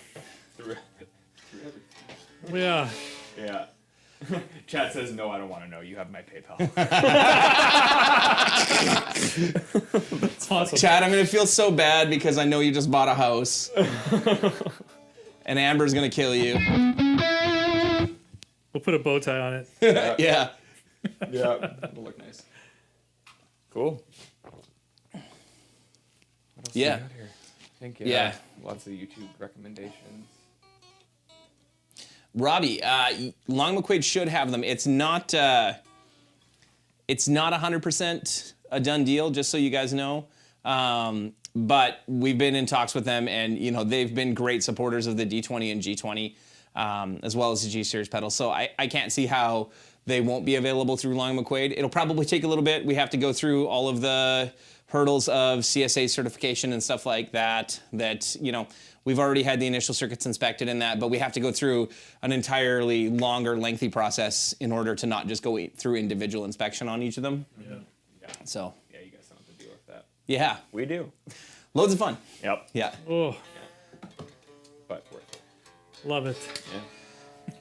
Yeah. Yeah. Chat says, no, I don't want to know. You have my PayPal. That's awesome. Chad, I'm gonna feel so bad because I know you just bought a house. And Amber's gonna kill you. We'll put a bow tie on it. Yeah. Yeah, it'll look nice. Cool. What else do we got here? I think lots of YouTube recommendations. Robbie, Long McQuaid should have them. It's not 100% a done deal, just so you guys know. But we've been in talks with them, and they've been great supporters of the D20 and G20, as well as the G Series pedals. So I can't see how they won't be available through Long McQuaid. It'll probably take a little bit. We have to go through all of the hurdles of CSA certification and stuff like that. We've already had the initial circuits inspected in that, but we have to go through an entirely longer, lengthy process in order to not just go through individual inspection on each of them. Yeah. So. Yeah, you guys don't have to deal with that. Yeah. We do. Loads of fun. Yep. Yeah. Oh, But worth it. love it. Yeah.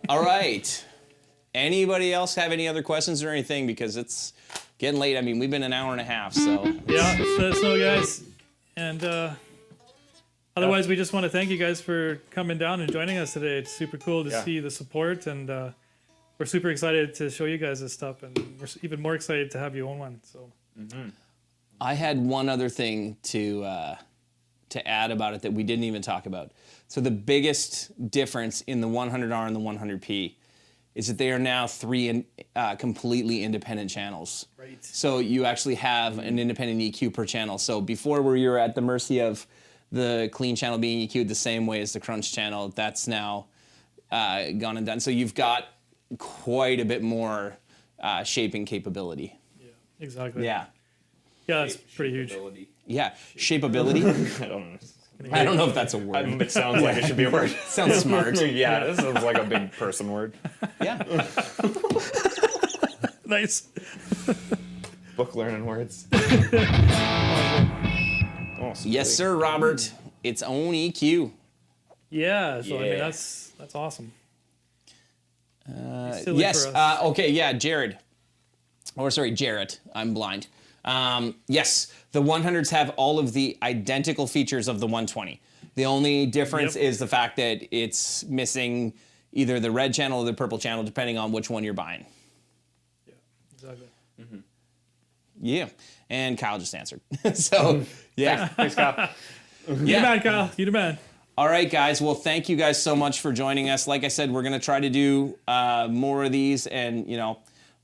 All right. Anybody else have any other questions or anything? Because it's getting late. I mean, we've been an hour and a half, so. Yeah, let us know, guys. And otherwise, we just want to thank you guys for coming down and joining us today. It's super cool to see the support, and we're super excited to show you guys this stuff, and we're even more excited to have you own one. So I had one other thing to add about it that we didn't even talk about. So the biggest difference in the 100R and the 100P is that they are now three completely independent channels. Right. So you actually have an independent EQ per channel. So before, where you're at the mercy of the clean channel being EQ'd the same way as the crunch channel, that's now gone and done. So you've got quite a bit more shaping capability. yeah, exactly. Yeah. Yeah, that's pretty huge. Yeah. Shapeability. I don't know. I don't know if that's a word. It sounds like it should be a word. Sounds smart. Yeah, this sounds like a big person word. Yeah. Nice. Book learning words. Oh, Yes, sir, Robert. Its own EQ. Yeah. So I mean, Yeah. that's awesome. Silly Yes. for us. Okay. Yeah, Jared. Or sorry, Jarrett. I'm blind. Yes, the 100s have all of the identical features of the 120. The only difference Yep. is the fact that it's missing either the red channel or the purple channel, depending on which one you're buying. Yeah, exactly. Yeah. And Kyle just answered. So, yeah. Thanks, Kyle. You the man, Kyle. You the man. All right, guys. Well, thank you guys so much for joining us. Like I said, we're going to try to do more of these, and,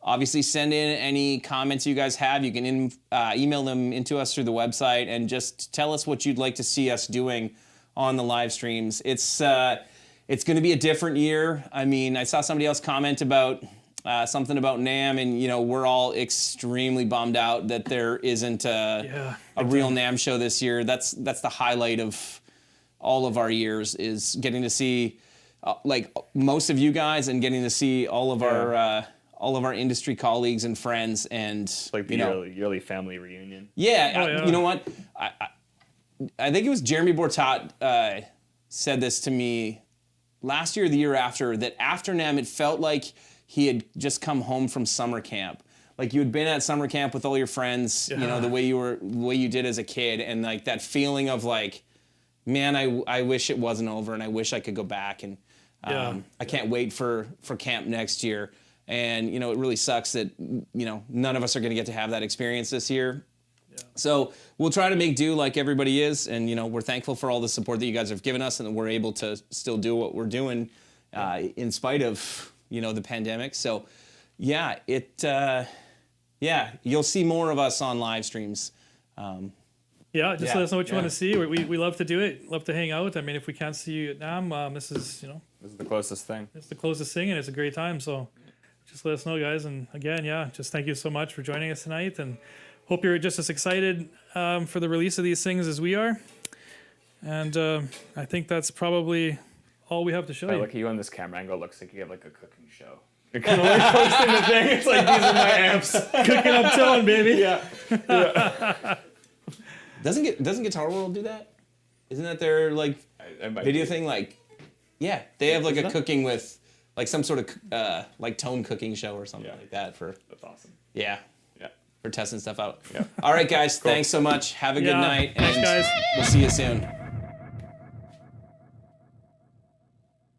obviously send in any comments you guys have. You can email them into us through the website, and just tell us what you'd like to see us doing on the live streams. It's going to be a different year. I mean, I saw somebody else comment about something about NAMM, and we're all extremely bummed out that there isn't a real NAMM show this year. That's the highlight of all of our years, is getting to see like most of you guys, and getting to see all of our industry colleagues and friends, and Like the yearly family reunion. yeah. You know what? I think it was Jeremy Bortat said this to me last year or the year after, that after NAMM, it felt like he had just come home from summer camp. Like you had been at summer camp with all your friends, the way you did as a kid, and like that feeling of like, man, I wish it wasn't over, and I wish I could go back, and I can't wait for camp next year. And, it really sucks that, none of us are going to get to have that experience this year. Yeah. So we'll try to make do like everybody is. And, we're thankful for all the support that you guys have given us, and that we're able to still do what we're doing in spite of, the pandemic. So, yeah, you'll see more of us on live streams. Let us know what you want to see. We love to do it. Love to hang out. I mean, if we can't see you at NAMM, this is the closest thing. It's the closest thing, and it's a great time. So just let us know, guys. And again, just thank you so much for joining us tonight, and hope you're just as excited for the release of these things as we are. And I think that's probably all we have to show I you. look at you on this camera angle. It looks like you have like a cooking show. You're kind of like posting the thing. It's like, these are my amps. Cooking up tone, baby. Yeah. Doesn't Guitar World do that? Isn't that their like video thing? Like, yeah, they have like a cooking with like some sort of like tone cooking show or something like that for. That's awesome. Yeah. Yeah. For testing stuff out. Yeah. All right, guys. Thanks so much. Have a good night, Thanks, and guys. we'll see you soon.